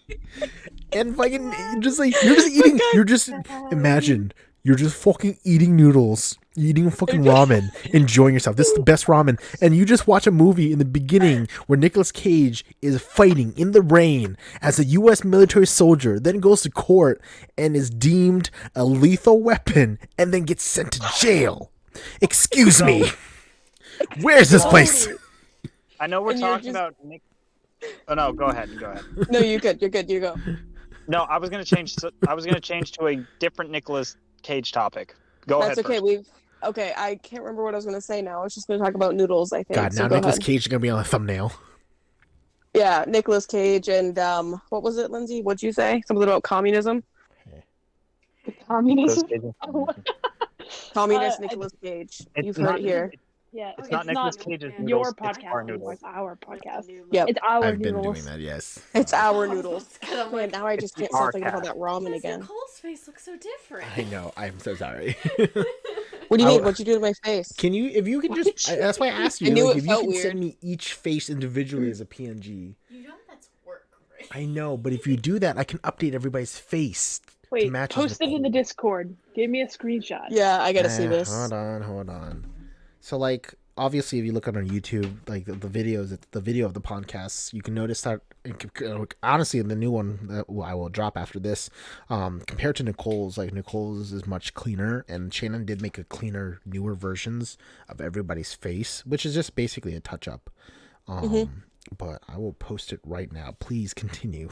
And fucking just like you're just eating. You're just imagine you're just fucking eating noodles. You're eating fucking ramen, enjoying yourself. This is the best ramen, and you just watch a movie in the beginning where Nicolas Cage is fighting in the rain as a U.S. military soldier, then goes to court and is deemed a lethal weapon, and then gets sent to jail. Excuse me, where's this place? I know we're And you're talking just- about Nick. Oh no, go ahead. No, you're good. You're good. You go. No, I was gonna change to a different Nicolas Cage topic. Go That's ahead. okay. First. Okay. I can't remember what I was going to say now. I was just going to talk about noodles. I think. God, So now go Nicolas ahead. Cage is gonna be on the thumbnail. Yeah, Nicolas Cage and what was it, Lindsay? What'd you say? Something about communism. Communism. Communist Uh, Nicolas Cage. It's You've not- heard it here. Yeah, It's not Nicolas Cage's your noodles, it's podcast. our anymore, noodles. It's our podcast. Yep. It's our I've been noodles. doing that. Yes. It's our noodles. I'm Man, like, now I just can't our stop thinking about cat. that ramen Because again. Nicole's face looks so different. I know. I'm so sorry. What do you I- mean? What'd you do to my face? Can you, if you can just, that's why I asked you, I knew like, it if you felt can weird. send me each face individually as a PNG. You know that's work, right? I know, but if you do that, I can update everybody's face. Wait, matches post it in the Nicole. Discord. Give me a screenshot. Yeah, I gotta see this. Hold on. So, like, obviously, if you look on our YouTube, like the videos, the video of the podcasts, you can notice that, honestly, in the new one that I will drop after this, compared to Nicole's, like, Nicole's is much cleaner, and Shannon did make a cleaner, newer versions of everybody's face, which is just basically a touch-up. But I will post it right now. Please continue.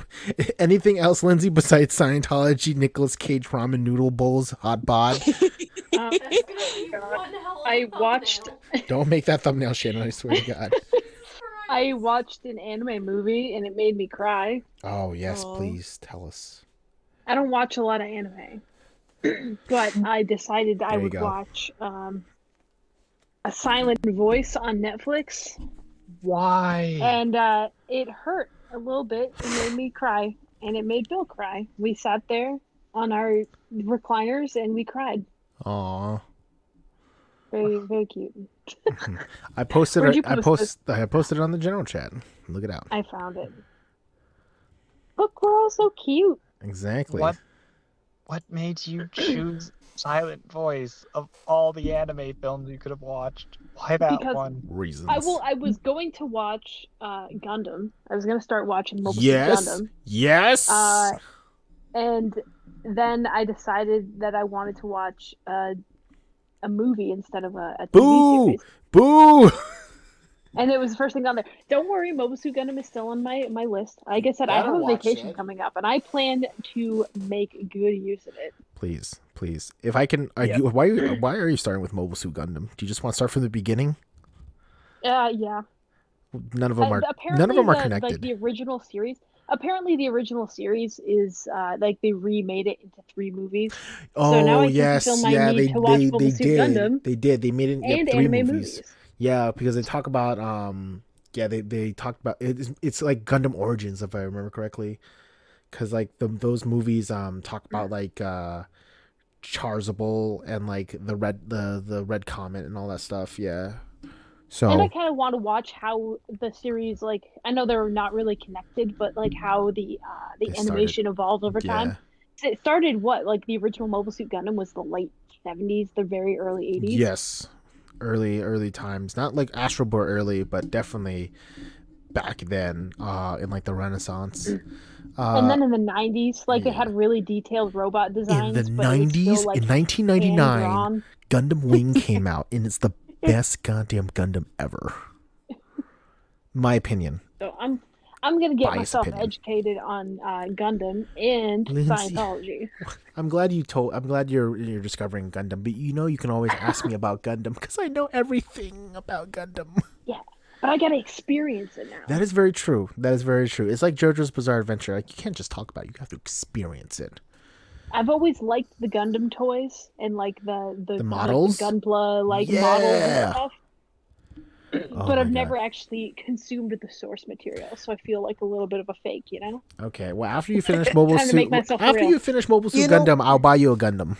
Anything else, Lindsay, besides Scientology, Nicolas Cage ramen noodle bowls, hot bod? That's gonna be one hell of a I watched. thumbnail. Don't make that thumbnail, Shannon. I swear to God. I watched an anime movie and it made me cry. Oh yes, Aw. please tell us. I don't watch a lot of anime, but I decided I There you would go. watch A Silent Voice on Netflix, Why? and it hurt a little bit. It made me cry, and it made Bill cry. We sat there on our recliners and we cried. Aw. Very, very cute. I posted Where'd it. you post I posted it on the general chat. Look it out. I found it. Look, we're all so cute. Exactly. What made you choose Silent Voice of all the anime films you could have watched? Why that Because- one? Reasons. I was going to watch Gundam. I was going to start watching Mobile Suit Yes. Gundam. Yes. And then I decided that I wanted to watch a movie instead of a TV Boo! series. Boo! And it was the first thing on there. Don't worry, Mobile Suit Gundam is still on my list. Like I said, I Better have a watch vacation it. coming up, and I plan to make good use of it. Please. If I can, Yeah. why are you starting with Mobile Suit Gundam? Do you just want to start from the beginning? Yeah. None of them are. Apparently None of them are Like connected. the original series. Apparently, the original series is like they remade it into 3 movies. Oh now I can yes, fulfill my yeah, need they to watch they, Mobile they Suit did. Gundam They did. They made it and 3 anime movies. Yeah, because they talk about yeah, they talked about it's like Gundam Origins, if I remember correctly. because like those movies talk about like Charzable and like the red comet and all that stuff. Yeah. So And I kind of want to watch how the series, like, I know they're not really connected, but like how the They animation evolved over yeah. time. So it started what, like the original Mobile Suit Gundam was the late 70s, the very early 80s. Yes. Early times. Not like Astro Boy early, but definitely back then, in like the Renaissance. And then in the 90s, like yeah. it had really detailed robot In designs. the but it was 90s, still, like, in 1999, hand-drawn. Gundam Wing came out, and it's the best goddamn Gundam ever. My opinion. So I'm gonna get Biased myself opinion. educated on Gundam and Lindsay. Scientology. I'm glad you're discovering Gundam, but you can always ask me about Gundam because I know everything about Gundam. Yeah, but I gotta experience it now. That is very true. It's like JoJo's Bizarre Adventure. Like you can't just talk about it; you have to experience it. I've always liked the Gundam toys and like the models? like, the Gunpla models Yeah. and stuff. Oh But my I've never God. actually consumed the source material, so I feel like a little bit of a fake, you know? Okay, well after you finish Mobile Time to Suit, make myself after real. you finish Mobile Suit You know- Gundam, I'll buy you a Gundam.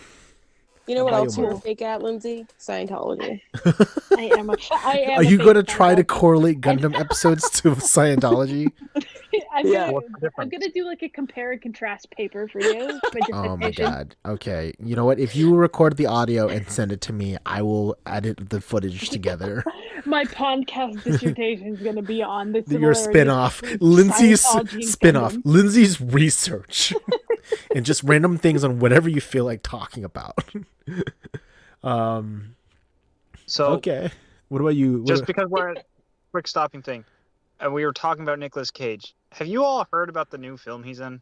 You know what I'll buy else you you're both. fake at, Lindsay? Scientology. I am Are you going to fake try to fan. correlate Gundam episodes to Scientology? Yeah. What's the I'm difference? gonna do like a compare and contrast paper for you. For Oh my dissertation. God. Okay. You know what? If you record the audio and send it to me, I will edit the footage together. My podcast dissertation is gonna be on the Your similarities spin-off. between Lindsay's Scientology and spin-off. Gundam. Lindsay's research. And just random things on whatever you feel like talking about. So Okay. What about you? just because we're at quick stopping thing, and we were talking about Nicolas Cage. Have you all heard about the new film he's in?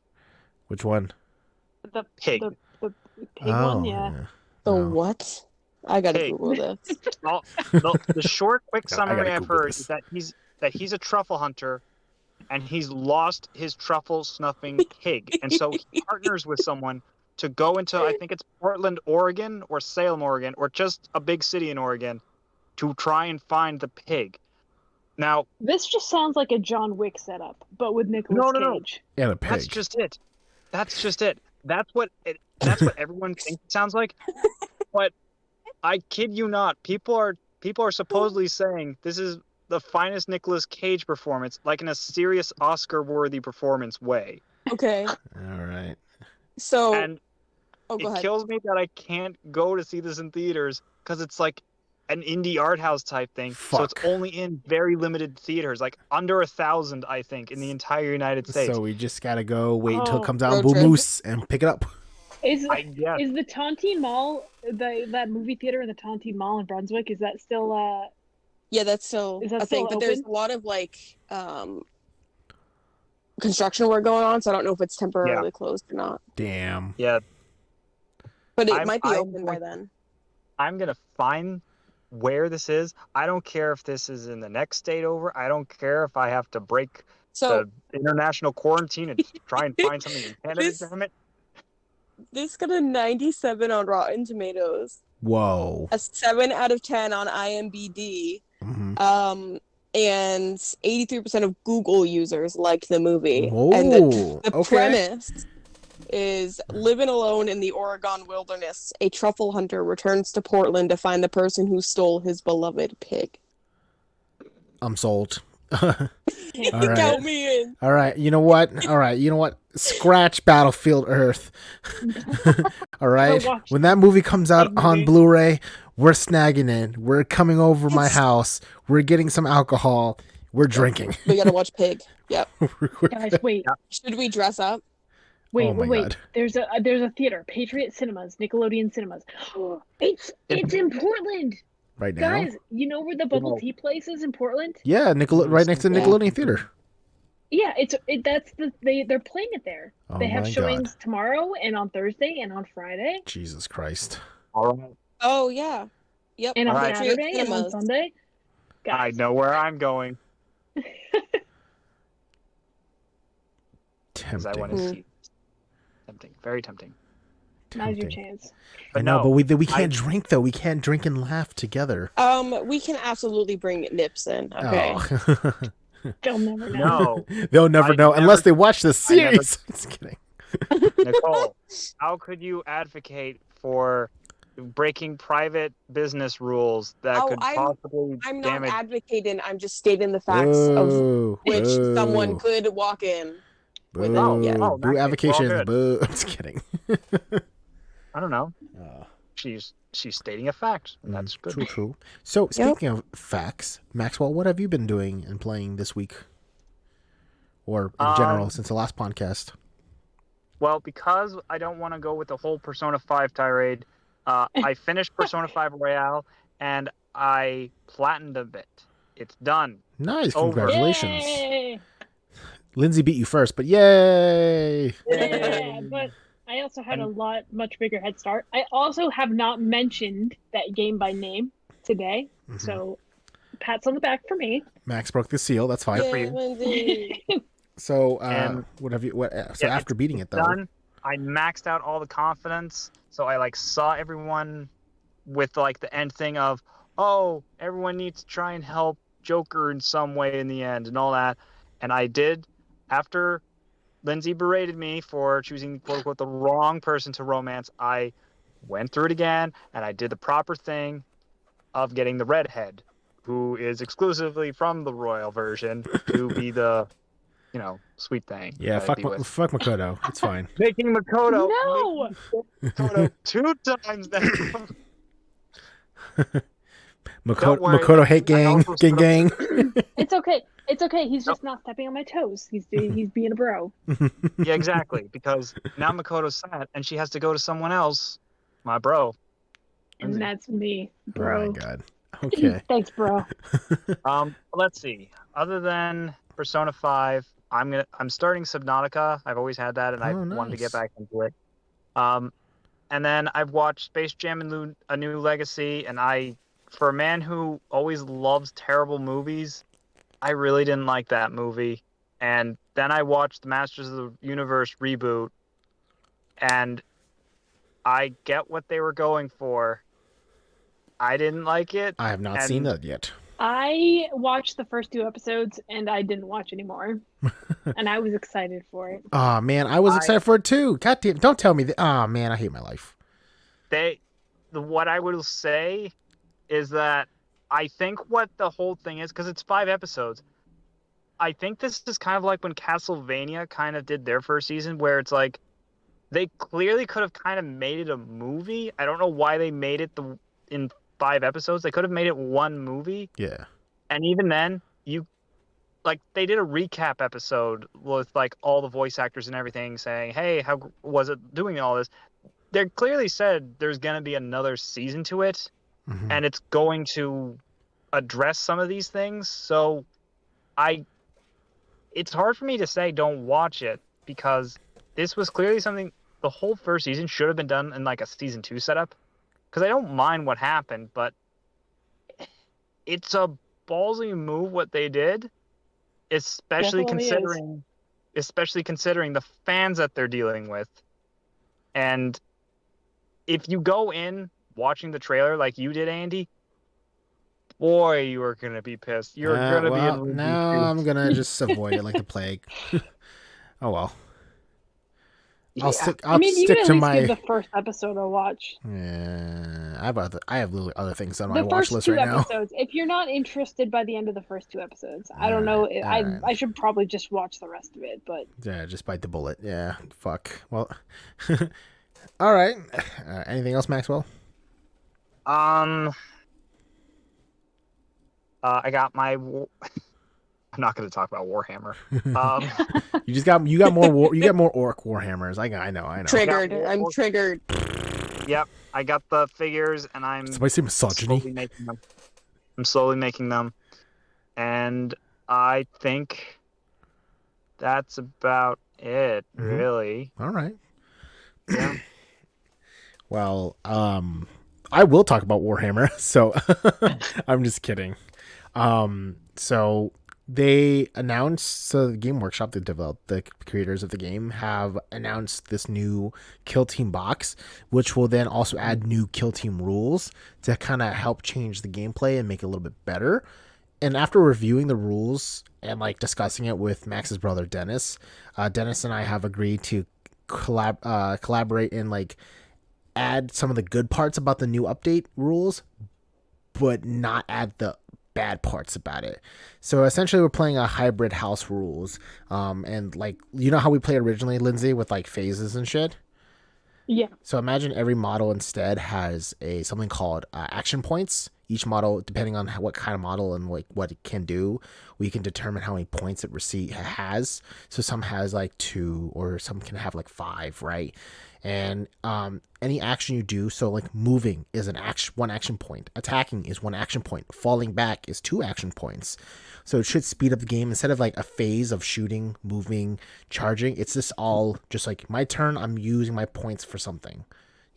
Which one? The Pig. the pig one, yeah. The Oh. what? I gotta Hey. Google this. Well, the short, quick I summary gotta I've Google heard this. is that he's a truffle hunter, and he's lost his truffle snuffing pig, and so he partners with someone to go into, I think it's Portland, Oregon, or Salem, Oregon, or just a big city in Oregon, to try and find the pig. Now, This just sounds like a John Wick setup, but with Nicolas No. Cage. And a pig. that's just it. That's what everyone thinks it sounds like. But I kid you not, people are supposedly saying this is the finest Nicolas Cage performance, like in a serious Oscar-worthy performance way. Okay. All right. So And go it ahead. kills me that I can't go to see this in theaters because it's like an indie art house type thing. So it's Fuck. only in very limited theaters, like under 1,000, I think, in the entire United States. So we just gotta go wait until it Oh. comes out Road in Blue trip. Moose and pick it up. Is I guess. is the Tontine Mall that movie theater in the Tontine Mall in Brunswick? Is that still Yeah, that's still Is that a thing, still but there's a open? lot of like construction work going on, so I don't know if it's temporarily closed or not. Damn. Yeah, But it I'm- might be I'm open by going- then. I'm gonna find where this is. I don't care if this is in the next state over. I don't care if I have to break So the international quarantine and try and find something in Canada. This- Damn it! this got a 97 on Rotten Tomatoes, Whoa. a 7 out of 10 on IMDb, Mm-hmm. and 83% of Google users liked the movie. Whoa. And the Okay. premise is living alone in the Oregon wilderness, a truffle hunter returns to Portland to find the person who stole his beloved pig. I'm sold. Yeah. All right. Count me in. All right. You know what? All right. You know what? Scratch Battlefield Earth. All right. Go watch When that movie comes out that on movie. Blu-ray, we're snagging it. We're coming over my house. We're getting some alcohol. We're drinking. We gotta watch Pig. Yep. Guys, wait, Should we dress up? wait, Oh my wait. God. There's a theater, Patriot Cinemas, Nickelodeon Cinemas. It's in Portland, Right now. guys. You know where the bubble No. tea place is in Portland? Yeah, right next to Yeah. Nickelodeon Theater. Yeah, they're playing it there. Oh They have my showings God. tomorrow and on Thursday and on Friday Jesus Christ. All right, Oh yeah. Yep. and on Alright. Saturday and on Cinemas. Sunday. I Guys, know where I'm going because I want Tempting. to see. Tempting, very tempting. now's your Tempting. chance. I know, no, but we I- can't drink though. We can't drink and laugh together. We can absolutely bring nips in. Okay. Oh. They'll never know. No, They'll never I know never- unless they watch this I never- series. Just kidding. Nichole, how could you advocate for breaking private business rules that could possibly I'm not damage? advocating. I'm just stating the facts of Boo. which someone Boo. could walk in with it. Boo. Yes. Oh, in Boo that case, we're all avocations. good. Boo. I'm just kidding. I don't know. Uh, She's stating a fact, and that's good. True, true. So, speaking of facts, Maxwell, what have you been doing and playing this week? Or in general, since the last podcast? Well, because I don't want to go with the whole Persona 5 tirade, I finished Persona 5 Royale, and I platinumed a bit. It's done. Nice. Over. Congratulations. Yay! Lindsay beat you first, but yay! Yeah, but I also had a much bigger head start. I also have not mentioned that game by name today, so pats on the back for me. Max broke the seal. That's fine. Yeah, Lindsay. So, And- what have you? So Yeah, after beating it, though, Done. I maxed out all the confidence, so I saw everyone with the end thing of, oh, everyone needs to try and help Joker in some way in the end and all that, and I did. After Lindsay berated me for choosing quote unquote the wrong person to romance, I went through it again and I did the proper thing of getting the redhead, who is exclusively from the royal version, to be the sweet thing. yeah, that I'd be with. fuck Makoto. It's fine. Making Makoto. No! Making Makoto 2 times now. Makoto, worry, Makoto hate I gang, also gang. It's okay. It's okay. He's just not stepping on my toes. He's being a bro. Yeah, exactly. Because now Makoto's sad and she has to go to someone else. My bro. And that's me, Oh bro. my god. Okay. Thanks, bro. Let's see. Other than Persona 5, I'm starting Subnautica. I've always had that, and I wanted to get back into it. And then I've watched Space Jam and A New Legacy, and for a man who always loves terrible movies, I really didn't like that movie. And then I watched the Masters of the Universe reboot, and I get what they were going for. I didn't like it. I have not seen that yet. I watched the first 2 episodes and I didn't watch anymore. And I was excited for it. Oh man, I was excited for it too. God damn, don't tell me that. Oh man, I hate my life. What I will say is that I think what the whole thing is, because it's 5 episodes, I think this is kind of like when Castlevania kind of did their first season, where it's like they clearly could have kind of made it a movie. I don't know why they made it in 5 episodes. They could have made it one movie. Yeah. And even then, they did a recap episode with all the voice actors and everything saying, hey, how was it doing all this? They clearly said there's going to be another season to it, and it's going to address some of these things. So it's hard for me to say don't watch it, because this was clearly something the whole first season should have been done in a season 2 setup. Because I don't mind what happened, but it's a ballsy move what they did, especially considering the fans that they're dealing with. And if you go in watching the trailer like you did, Andy, boy, you are gonna be pissed. You're gonna be in. No, I'm gonna just avoid it like the plague. Oh well. I'll stick I mean, you stick can at to least my. give the first episode a watch. Yeah, I have literally other things on my The watch first list 2 right now. episodes. If you're not interested by the end of the first 2 episodes, I don't know. alright. I should probably just watch the rest of it. But Yeah, just bite the bullet. Yeah, fuck. Well, all right. Anything else, Maxwell? I got my. I'm not going to talk about Warhammer. You got more orc warhammers. I know. Triggered. I'm triggered. Yep, I got the figures, and I'm Somebody say misogyny. slowly making them, and I think that's about it, really. All right. Yeah. Well, I will talk about Warhammer. So I'm just kidding. So they announced, so the Game Workshop that developed, the creators of the game, have announced this new Kill Team box, which will then also add new Kill Team rules to kind of help change the gameplay and make it a little bit better. And after reviewing the rules and discussing it with Max's brother Dennis, Dennis and I have agreed to collaborate and like add some of the good parts about the new update rules, but not add the bad parts about it. So essentially we're playing a hybrid house rules. And like, you know how we played originally, Lindsay, with like phases and shit? Yeah. So imagine every model instead has something called action points. Each model, depending on what kind of model and like what it can do, we can determine how many points it has. So some has like 2, or some can have like 5, right? And any action you do, so like moving is one action point, attacking is 1 action point, falling back is 2 action points. So it should speed up the game. Instead of like a phase of shooting, moving, charging, it's just all just like my turn, I'm using my points for something,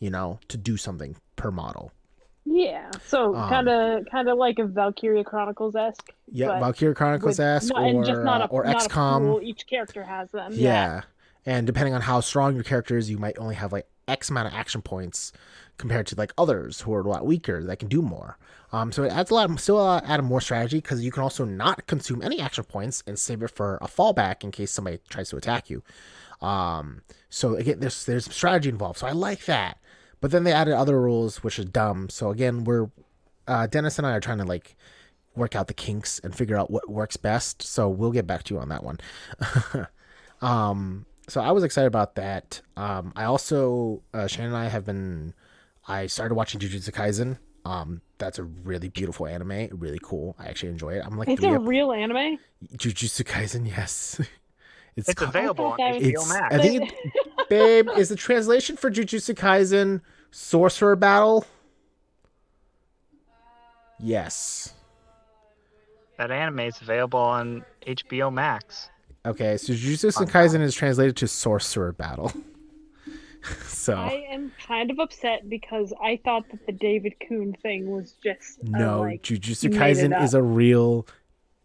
to do something per model. Yeah, so kind of like a Valkyria Chronicles-esque. Yeah, Valkyria Chronicles-esque, or XCOM. Pool. Each character has them. Yeah, and depending on how strong your character is, you might only have like X amount of action points compared to like others who are a lot weaker that can do more. So it adds add more strategy, because you can also not consume any action points and save it for a fallback in case somebody tries to attack you. So again, there's strategy involved. So I like that. But then they added other rules, which is dumb. So again, Dennis and I are trying to like work out the kinks and figure out what works best. So we'll get back to you on that one. So I was excited about that. I also, Shannon and I started watching Jujutsu Kaisen. That's a really beautiful anime, really cool. I actually enjoy it. I'm like, it's a real anime? Jujutsu Kaisen, yes. It's available on HBO Max. I think babe, is the translation for Jujutsu Kaisen Sorcerer Battle? Yes. That anime is available on HBO Max. Okay, so Jujutsu Kaisen is translated to Sorcerer Battle. So I am kind of upset because I thought that the David Kuhn thing was just Jujutsu Kaisen is a real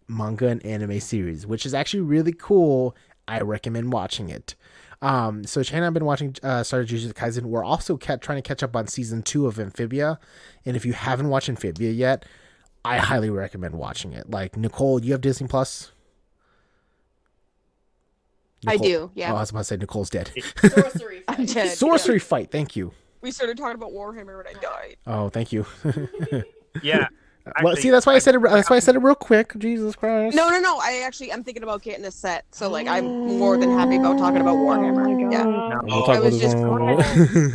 manga and anime series, which is actually really cool. I recommend watching it. So Shane and I have been watching started Jujutsu Kaisen. We're also trying to catch up on season 2 of Amphibia, and if you haven't watched Amphibia yet, I highly recommend watching it. Like, Nichole, do you have Disney Plus? I do, yeah. Oh, I was about to say Nicole's dead. Sorcery fight. I'm dead. Sorcery fight. Thank you. We started talking about Warhammer when I died. Oh, thank you. Yeah. Well, see, that's why I said it. That's why I said it real quick. Jesus Christ. No. I'm thinking about getting a set. So like, I'm more than happy about talking about Warhammer. Oh my Yeah. God. We'll talk I about was this just one.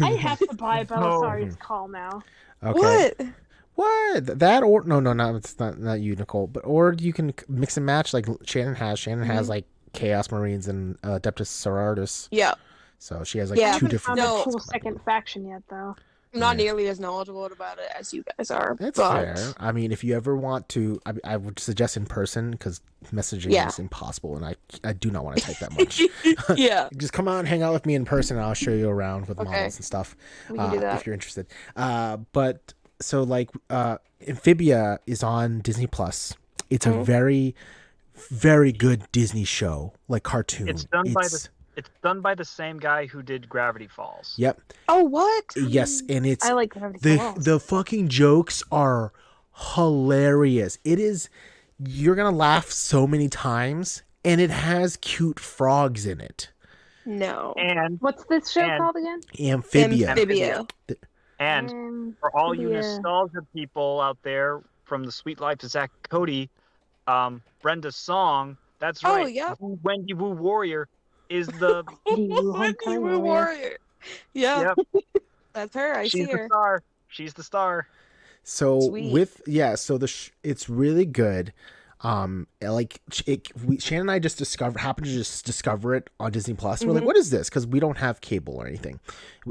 I have to buy Belisarius Call now. Okay. What? That or no, it's not you, Nichole. But you can mix and match like Shannon has. Shannon has like Chaos Marines and Adeptus Sororitas. Yeah. So she has like 2 different. I haven't found a cool second faction yet, though. I'm not nearly as knowledgeable about it as you guys are. That's fair. I mean, if you ever want to, I would suggest in person, because messaging is impossible, and I do not want to type that much. Yeah. Just come out and hang out with me in person, and I'll show you around with models and stuff. We can do that. If you're interested. But so like Amphibia is on Disney Plus. It's a very, very good Disney show, like cartoon. It's done by the same guy who did Gravity Falls. Yep. Oh, what? Yes, and I like Gravity Falls. The fucking jokes are hilarious. You're gonna laugh so many times, and it has cute frogs in it. No. And what's this show called again? Amphibia. And for all you nostalgia people out there from The Sweet Life of Zach Cody, Brenda's song, that's right. Oh, yeah. Wendy Woo Warrior is the Wendy Woo Warrior. Yeah. Yep. That's her. She's the star. She's the star. So Sweet. it's really good. Shannon and I happened to discover it on Disney Plus. We're like, what is this? Because we don't have cable or anything.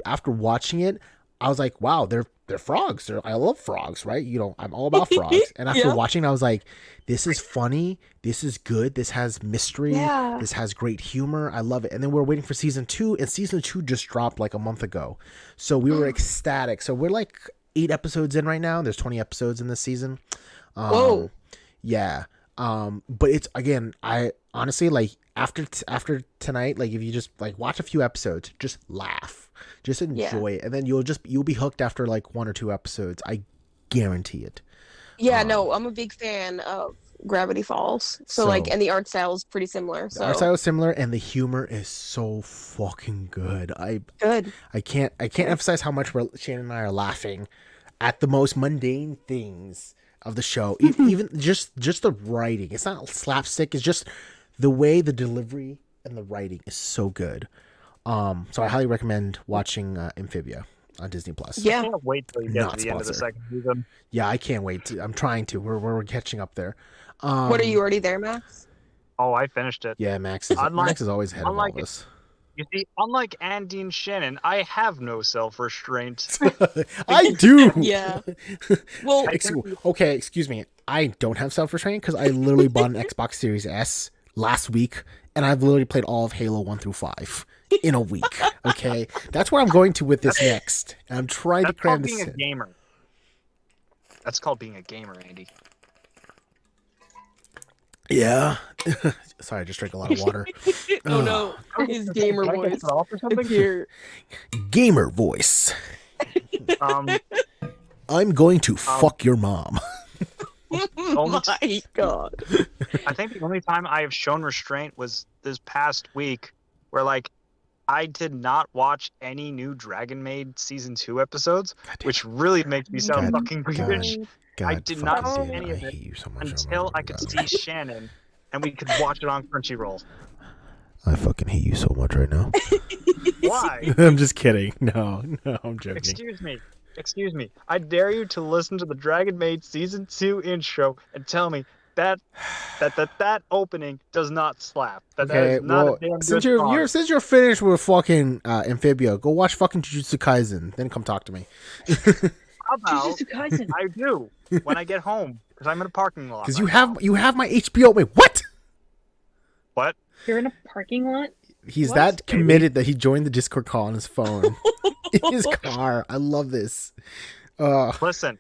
After watching it, I was like, wow, they're frogs. I love frogs, right? I'm all about frogs. And after watching, I was like, this is funny. This is good. This has mystery. Yeah. This has great humor. I love it. And then we're waiting for season 2, and season 2 just dropped like a month ago. So we were ecstatic. So we're like 8 episodes in right now. There's 20 episodes in this season. Whoa. Yeah. But it's, again, I honestly, like, after tonight, like, if you just like watch a few episodes, just laugh, just enjoy it, and then you'll be hooked after like 1 or 2 episodes. I guarantee it. Yeah, no, I'm a big fan of Gravity Falls. So So- like, and the art style is pretty similar. The So art style is similar, and the humor is so fucking good. good. I can't emphasize how much Shannon and I are laughing at the most mundane things of the show. Even just the writing. It's not slapstick. It's just the way the delivery and the writing is so good. So I highly recommend watching Amphibia on Disney Plus. Yeah. I can't wait till you get Not to the end of the sponsored. second season. Yeah, I can't wait. I'm trying to. We're catching up there. What are you already there, Max? Oh, I finished it. Yeah, Max is always ahead of all of us. You see, unlike Andy and Shannon, I have no self-restraint. I do. Yeah. Well, Excuse me. I don't have self-restraint because I literally bought an Xbox Series S last week, and I've literally played all of Halo 1 through 5 in a week. Okay, that's where I'm going to with this next. And I'm trying to That's cram called this being a in. gamer. That's called being a gamer, Andy. Yeah. Sorry, I just drank a lot of water. oh no, his gamer Can I get voice. cut off or something? It's here. Gamer voice. Um, I'm going to fuck your mom. Oh my god. I think the only time I have shown restraint was this past week, where like I did not watch any new Dragon Maid season 2 episodes, which really makes me sound God- fucking God. weird. God, I did not fucking see damn, any of I it hate you so much. until I could see Shannon, and we could watch it on Crunchyroll. I fucking hate you so much right now. Why? I'm just kidding. No, I'm joking. Excuse me. I dare you to listen to the Dragon Maid season 2 intro and tell me that opening does not slap. That Okay, is not well, a damn since good song. since you're finished with fucking Amphibia, go watch fucking Jujutsu Kaisen, then come talk to me. How about Jujutsu Kaisen. I do when I get home because I'm in a parking lot. Because right you now. have my HBO. Wait, what? What? You're in a parking lot? He's What? that committed that he joined the Discord call on his phone in his car. I love this. Listen,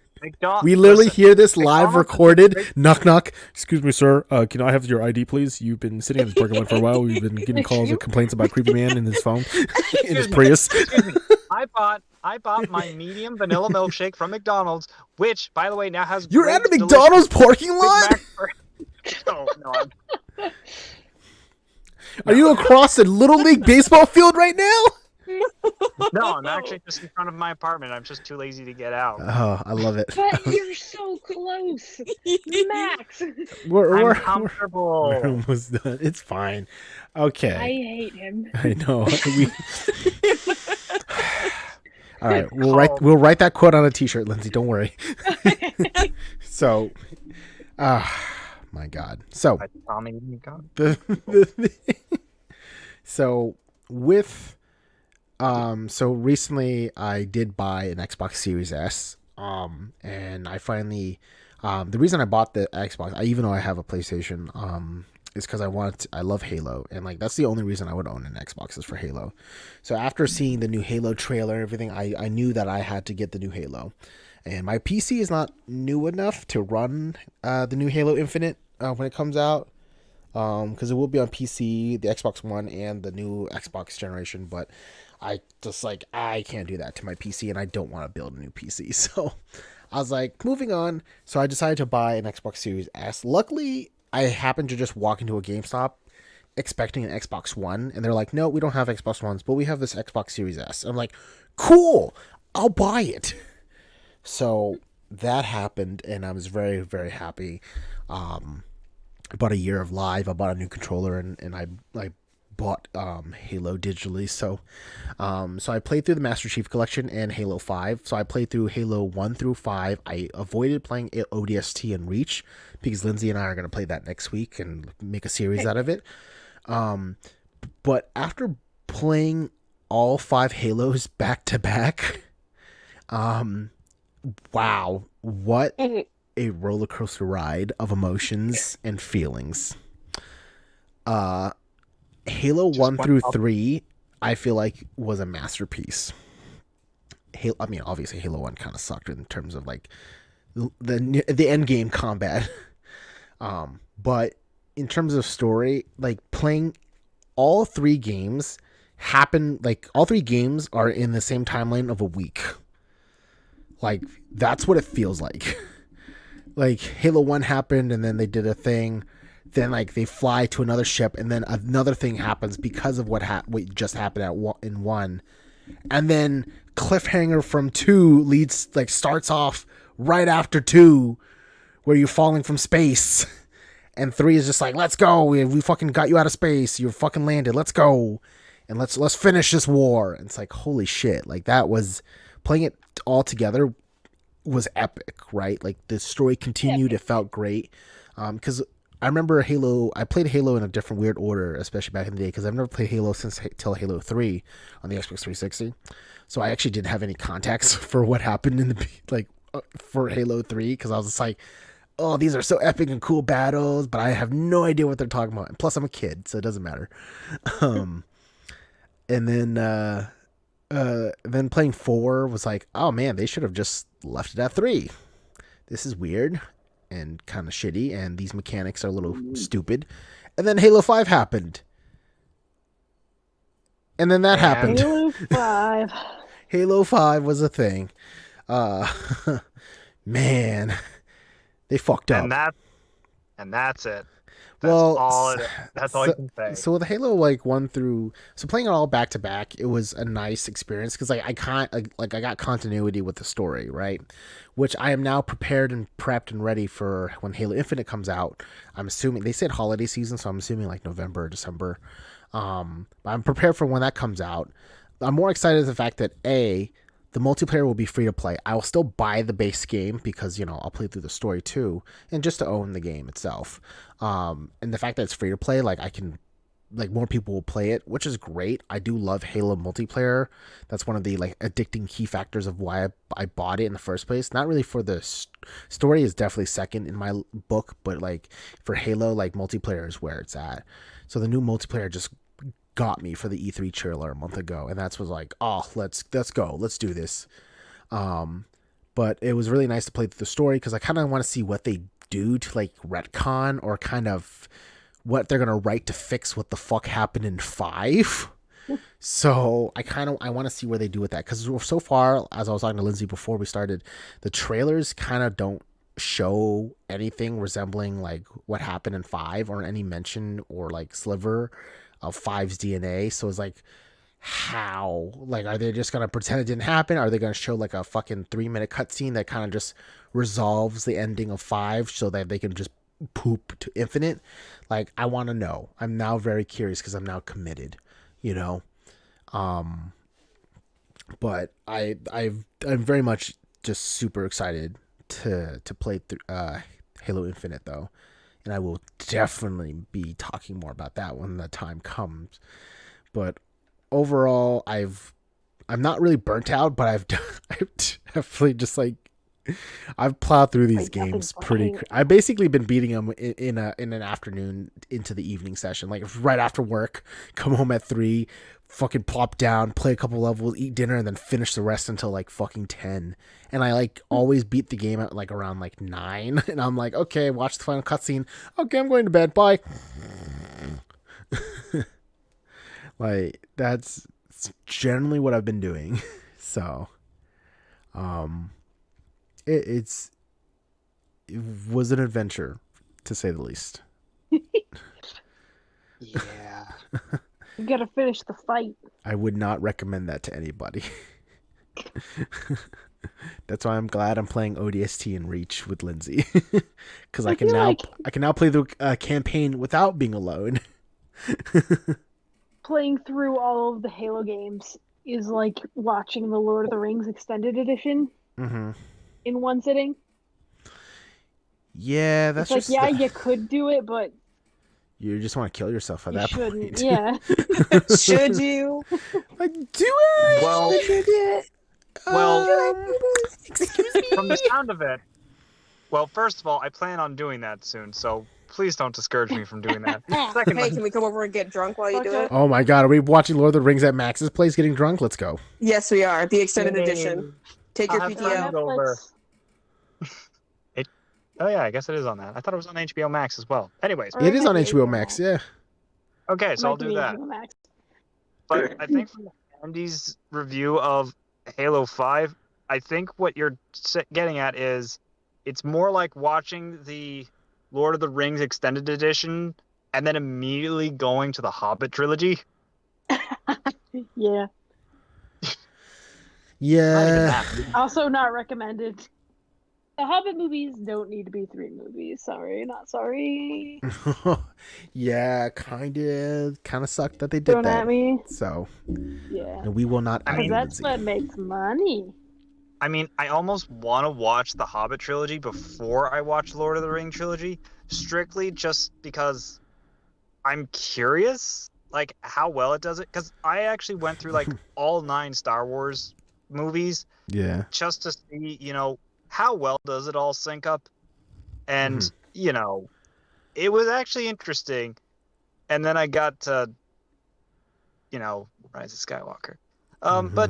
We literally listen, hear this live McDonald's is recorded. great. Knock knock. Excuse me, sir. Can I have your ID, please? You've been sitting in this parking lot for a while. We've been getting calls and complaints about creepy man in his phone, in his Prius. Excuse me. I bought my medium vanilla milkshake from McDonald's, which, by the way, now has. You're great, at a McDonald's parking Big lot? Mac for- No, I'm Are you across a little league baseball field right now? No, I'm actually just in front of my apartment. I'm just too lazy to get out. Oh, I love it. But you're so close. Max. We're I'm comfortable. we're almost done. It's fine. Okay. I hate him. I know. All right, we'll write that quote on a T-shirt, Lindsay. Don't worry. So, my God. So, Tommy, you got so with so recently I did buy an Xbox Series S. And I finally the reason I bought the Xbox, even though I have a PlayStation, is because I love Halo, and like that's the only reason I would own an Xbox is for Halo. So after seeing the new Halo trailer and everything, I knew that I had to get the new Halo. And my PC is not new enough to run the new Halo Infinite when it comes out, because it will be on PC, the Xbox One, and the new Xbox generation. But I can't do that to my PC, and I don't want to build a new PC. So I was like, moving on. So I decided to buy an Xbox Series S. Luckily, I happened to just walk into a GameStop expecting an Xbox One, and they're like, no, we don't have Xbox Ones, but we have this Xbox Series S. I'm like, cool, I'll buy it. So that happened, and I was very, very happy. I bought a year of live. I bought a new controller, and I bought Halo digitally. So I played through the Master Chief Collection and Halo 5. So I played through Halo 1 through 5. I avoided playing ODST and Reach because Lindsay and I are going to play that next week and make a series out of it. But after playing all 5 Halos back to back, wow, what a roller coaster ride of emotions and feelings. Halo 1 through 3, I feel like was a masterpiece. Obviously Halo 1 kind of sucked in terms of like the end game combat. But in terms of story, like playing all 3 games all 3 games are in the same timeline of a week. Like that's what it feels like. like Halo 1 happened and then they did a thing, then like they fly to another ship and then another thing happens because of what just happened in 1, and then cliffhanger from 2 starts off right after 2 where you're falling from space, and 3 is just like, let's go, we fucking got you out of space, you're fucking landed, let's go and let's finish this war. And it's like, holy shit, like that was, playing it all together was epic, right? Like the story continued, it felt great. Because I remember I played Halo in a different weird order, especially back in the day, because I've never played Halo till Halo 3 on the Xbox 360. So I actually didn't have any context for what happened in for Halo 3, because I was just like, oh, these are so epic and cool battles, but I have no idea what they're talking about. And plus I'm a kid, so it doesn't matter. And then playing 4 was like, oh man, they should have just left it at 3. This is weird and kind of shitty, and these mechanics are a little stupid. And then Halo 5 happened. And then that happened. Halo 5. Halo 5 was a thing. Man, they fucked up. And that's it. That's all you can say. So with Halo 1 through, so playing it all back to back, it was a nice experience because I got continuity with the story, right? Which I am now prepared and prepped and ready for when Halo Infinite comes out. I'm assuming they said holiday season, so I'm assuming like November or December. But I'm prepared for when that comes out. I'm more excited at the fact that the multiplayer will be free to play. I will still buy the base game because, I'll play through the story too, and just to own the game itself. And the fact that it's free to play, more people will play it, which is great. I do love Halo multiplayer. That's one of the addicting key factors of why I bought it in the first place. Not really for the story, is definitely second in my book, but for Halo, multiplayer is where it's at. So the new multiplayer just got me for the E3 trailer a month ago, and that's was like, oh, let's go, let's do this. But it was really nice to play through the story because I kind of want to see what they do to retcon, or kind of what they're gonna write to fix what the fuck happened in 5. So I want to see where they do with that, because so far, as I was talking to Lindsay before we started, the trailers kind of don't show anything resembling what happened in 5, or any mention or sliver of 5's DNA. So it's how, are they just gonna pretend it didn't happen? Are they gonna show a fucking 3-minute cutscene that kind of just resolves the ending of 5 so that they can just poop to Infinite? I want to know. I'm now very curious because I'm now committed, but I'm very much just super excited to play through Halo Infinite though. And I will definitely be talking more about that when the time comes. But overall, I'm not really burnt out, but I've definitely just I've plowed through these games pretty. I've basically been beating them in an afternoon into the evening session, right after work. Come home at 3, fucking plop down, play a couple levels, eat dinner, and then finish the rest until fucking 10. And I always beat the game at around 9, and I'm like, okay, watch the final cutscene. Okay, I'm going to bed. Bye. That's generally what I've been doing. So, it was an adventure, to say the least. Yeah. You gotta finish the fight. I would not recommend that to anybody. That's why I'm glad I'm playing ODST and Reach with Lindsay, because I can now play the campaign without being alone. Playing through all of the Halo games is like watching the Lord of the Rings extended edition in one sitting. Yeah, that's it's you could do it, but you just want to kill yourself at that point. Yeah. Should you? Do it. Well, excuse me. From the sound of it, well, first of all, I plan on doing that soon, so please don't discourage me from doing that. Secondly, Hey, can we come over and get drunk while you do it? Oh my god, are we watching Lord of the Rings at Max's place getting drunk? Let's go. Yes, we are. The extended edition. Take your PTO. Over. Oh yeah, I guess it is on that. I thought it was on HBO Max as well. Anyways, it is on HBO Max, yeah. Okay, so I'll do that. But I think from Andy's review of Halo 5, I think what you're getting at is it's more like watching the Lord of the Rings extended edition and then immediately going to the Hobbit trilogy. Yeah. Yeah. Not even that. Also not recommended. The Hobbit movies don't need to be 3 movies. Sorry, not sorry. Yeah, kind of sucked that they did Don't that. at me. So, Yeah. and we will not. I mean, That's what makes money. I mean, I almost want to watch the Hobbit trilogy before I watch Lord of the Ring trilogy, strictly just because I'm curious, like, how well it does it. Because I actually went through, like, all 9 Star Wars movies Yeah. just to see, how well does it all sync up. And, it was actually interesting. And then I got to, Rise of Skywalker. But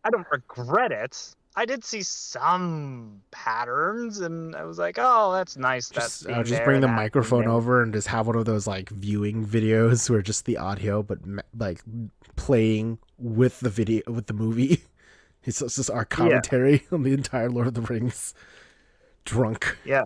I don't regret it. I did see some patterns, and I was like, "Oh, that's nice." That's just bring the microphone over and just have one of those like viewing videos where just the audio, but like playing with the video with the movie. It's just our commentary on the entire Lord of the Rings. Drunk. Yeah.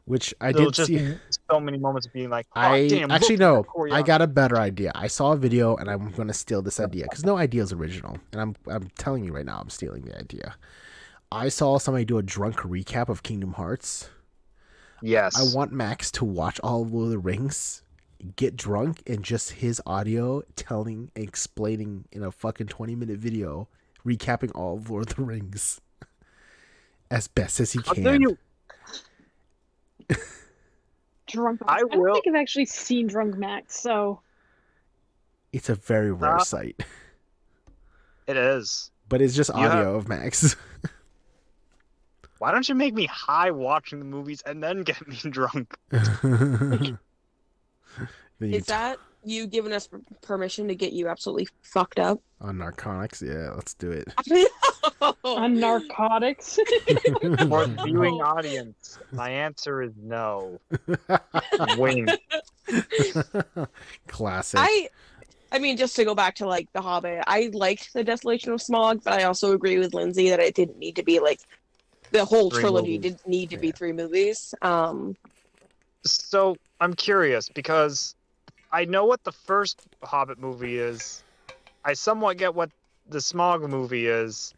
Which I There'll did just see. be so many moments of being like, "Oh, I damn, actually look at no. that choreography." I got a better idea. I saw a video and I'm going to steal this idea because no idea is original, and I'm telling you right now, I'm stealing the idea. I saw somebody do a drunk recap of Kingdom Hearts. Yes. I want Max to watch all of Lord of the Rings, get drunk, and just his audio explaining in a fucking 20-minute video, recapping all of Lord of the Rings as best as he I'll can. tell you, Drunk. I don't will- think I've actually seen Drunk Max, so It's a very rare sight, it is. but it's just You audio of Max. Why don't you make me high watching the movies and then get me drunk? Then you Is that you giving us permission to get you absolutely fucked up? on narcotics? Yeah, let's do it. on narcotics. For the viewing audience, my answer is no. Wing. Classic. I mean, just to go back to like The Hobbit, I liked The Desolation of Smaug, but I also agree with Lindsay that it didn't need to be like the whole 3 trilogy movies. didn't need to be 3 movies. So I'm curious because I know what the first Hobbit movie is. I somewhat get what the Smaug movie is.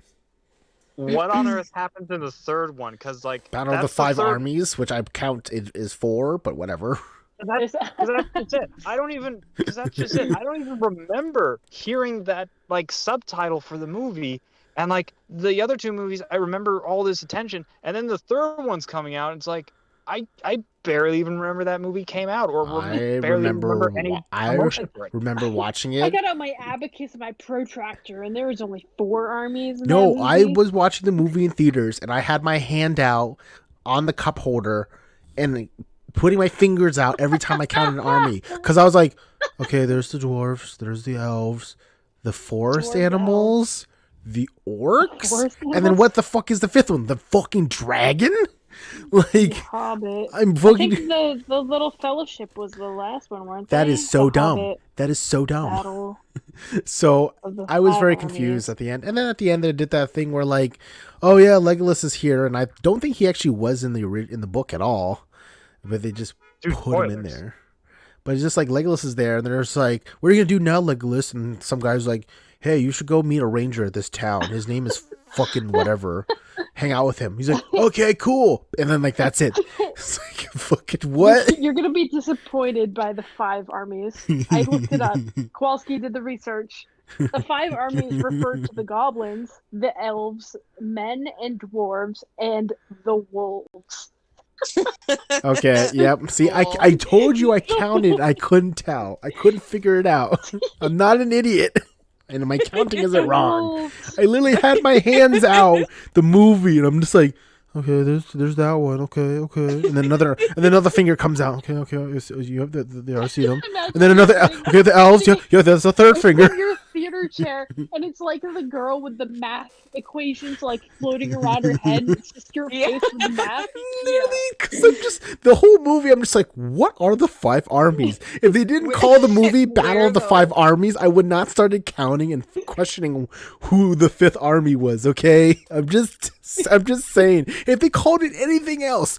What on earth happens in the third one? Because like Battle of the that's Five third- Armies, which I count is 4, but whatever. That's just it. I don't even. Because that's just it. I don't even remember hearing that like subtitle for the movie. And like the other 2 movies, I remember all this attention, and then the third one's coming out. And it's like I barely even remember that movie came out, or I barely remember any I emotion for it. remember watching I it. got out my abacus and my protractor, and there was only 4 armies. In No, that I movie. was watching the movie in theaters, and I had my hand out on the cup holder and putting my fingers out every time I counted an army, because I was like, okay, there's the dwarves, there's the elves, the forest Dwarves, animals, the orcs, Forest and then animals? what the fuck is the 5th one? The fucking dragon? Like, Hobbit. I'm I fucking. think the little fellowship was the last one, weren't they? That is so The dumb. Hobbit That is so dumb. Battle So of the I was Five very Armies. confused at the end. And then at the end, they did that thing where, like, oh yeah, Legolas is here, and I don't think he actually was in the book at all, but they just Dude, put him in spoilers. there. But it's just like Legolas is there, and they're just like, "What are you gonna do now, Legolas?" And some guy's like, "Hey, you should go meet a ranger at this town. His name is fucking whatever. Hang out with him." He's like, "Okay, cool." And then like that's it. It's like fucking what? You're gonna be disappointed by the 5 armies. I looked it up. Kowalski did the research. The 5 armies referred to the goblins, the elves, men and dwarves, and the wolves. Okay, yep. See, I told you I counted. I couldn't tell. I couldn't figure it out. I'm not an idiot. And my counting isn't wrong. Wolves. I literally had my hands out the movie, and I'm just like, okay, there's that one. Okay. And then another finger comes out. Okay. You have the I see them. And then another. Okay, the elves. Yeah, that's the third finger. Your theater comforter chair, and it's like the girl with the math equations like floating around her head. It's just your Yeah. face with the math. Literally, because I'm just the whole movie. I'm just like, what are the 5 armies? If they didn't call the movie Battle Where of the though? 5 Armies, I would not started counting and questioning who the 5th army was. Okay, I'm just saying. If they called it anything else,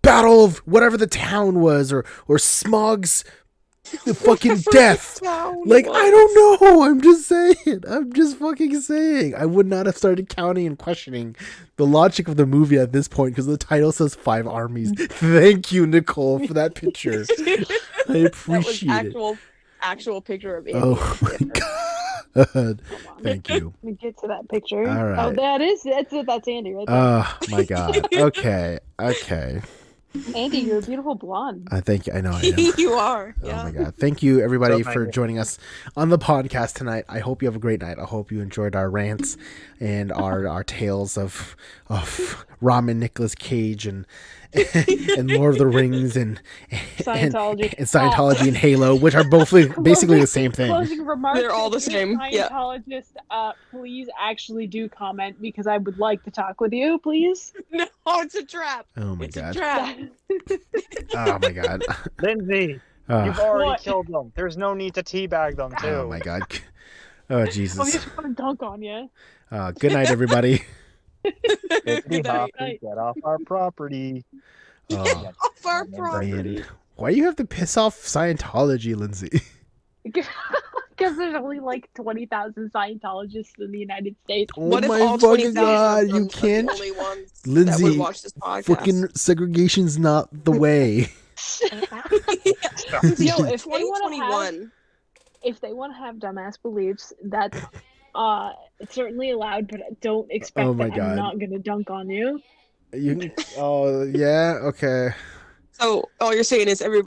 Battle of whatever the town was, or Smog's the fucking Whatever death. the town Like, was. I don't know. I'm just saying. I'm just fucking saying. I would not have started counting and questioning the logic of the movie at this point because the title says 5 armies. Thank you, Nichole, for that picture. I appreciate that it. was actual picture of Andy. Oh my god. Come on. Thank you. Let me get to that picture. All right. Oh, that's it. That's Andy right there. Oh my god. Okay. Andy, you're a beautiful blonde. Thank you. I know I am. You are. Oh Yeah. my god. Thank you everybody So for thank you. joining us on the podcast tonight. I hope you have a great night. I hope you enjoyed our rants and our tales of Ramen Nicolas Cage and Lord of the Rings and Scientology. and Scientology and Halo, which are both basically the same thing. Closing remarks. They're all the If you're same, a yeah. Scientologist, please actually do comment because I would like to talk with you, please. No, it's a trap. Oh my It's a god. trap. Oh my god. Lindsay, Oh, you've already What? killed them. There's no need to teabag them, too. oh my god. Oh I Jesus. just want to dunk on you. Good night everybody. Hippity Good night. hoppity, get off our property. Oh, Off our Man. property. why do you have to piss off Scientology, Lindsay? Because there's only like 20,000 Scientologists in the United States. Oh What if my all fucking 20,000 god, of you them are can't, the only ones that Lindsay, would watch this podcast? fucking segregation's not the way. Yo, if they want to have 2021. if they want to have dumbass beliefs, that's it's certainly allowed, but don't expect Oh my that God. I'm not gonna dunk on you. You can, oh yeah, okay. So all you're saying is every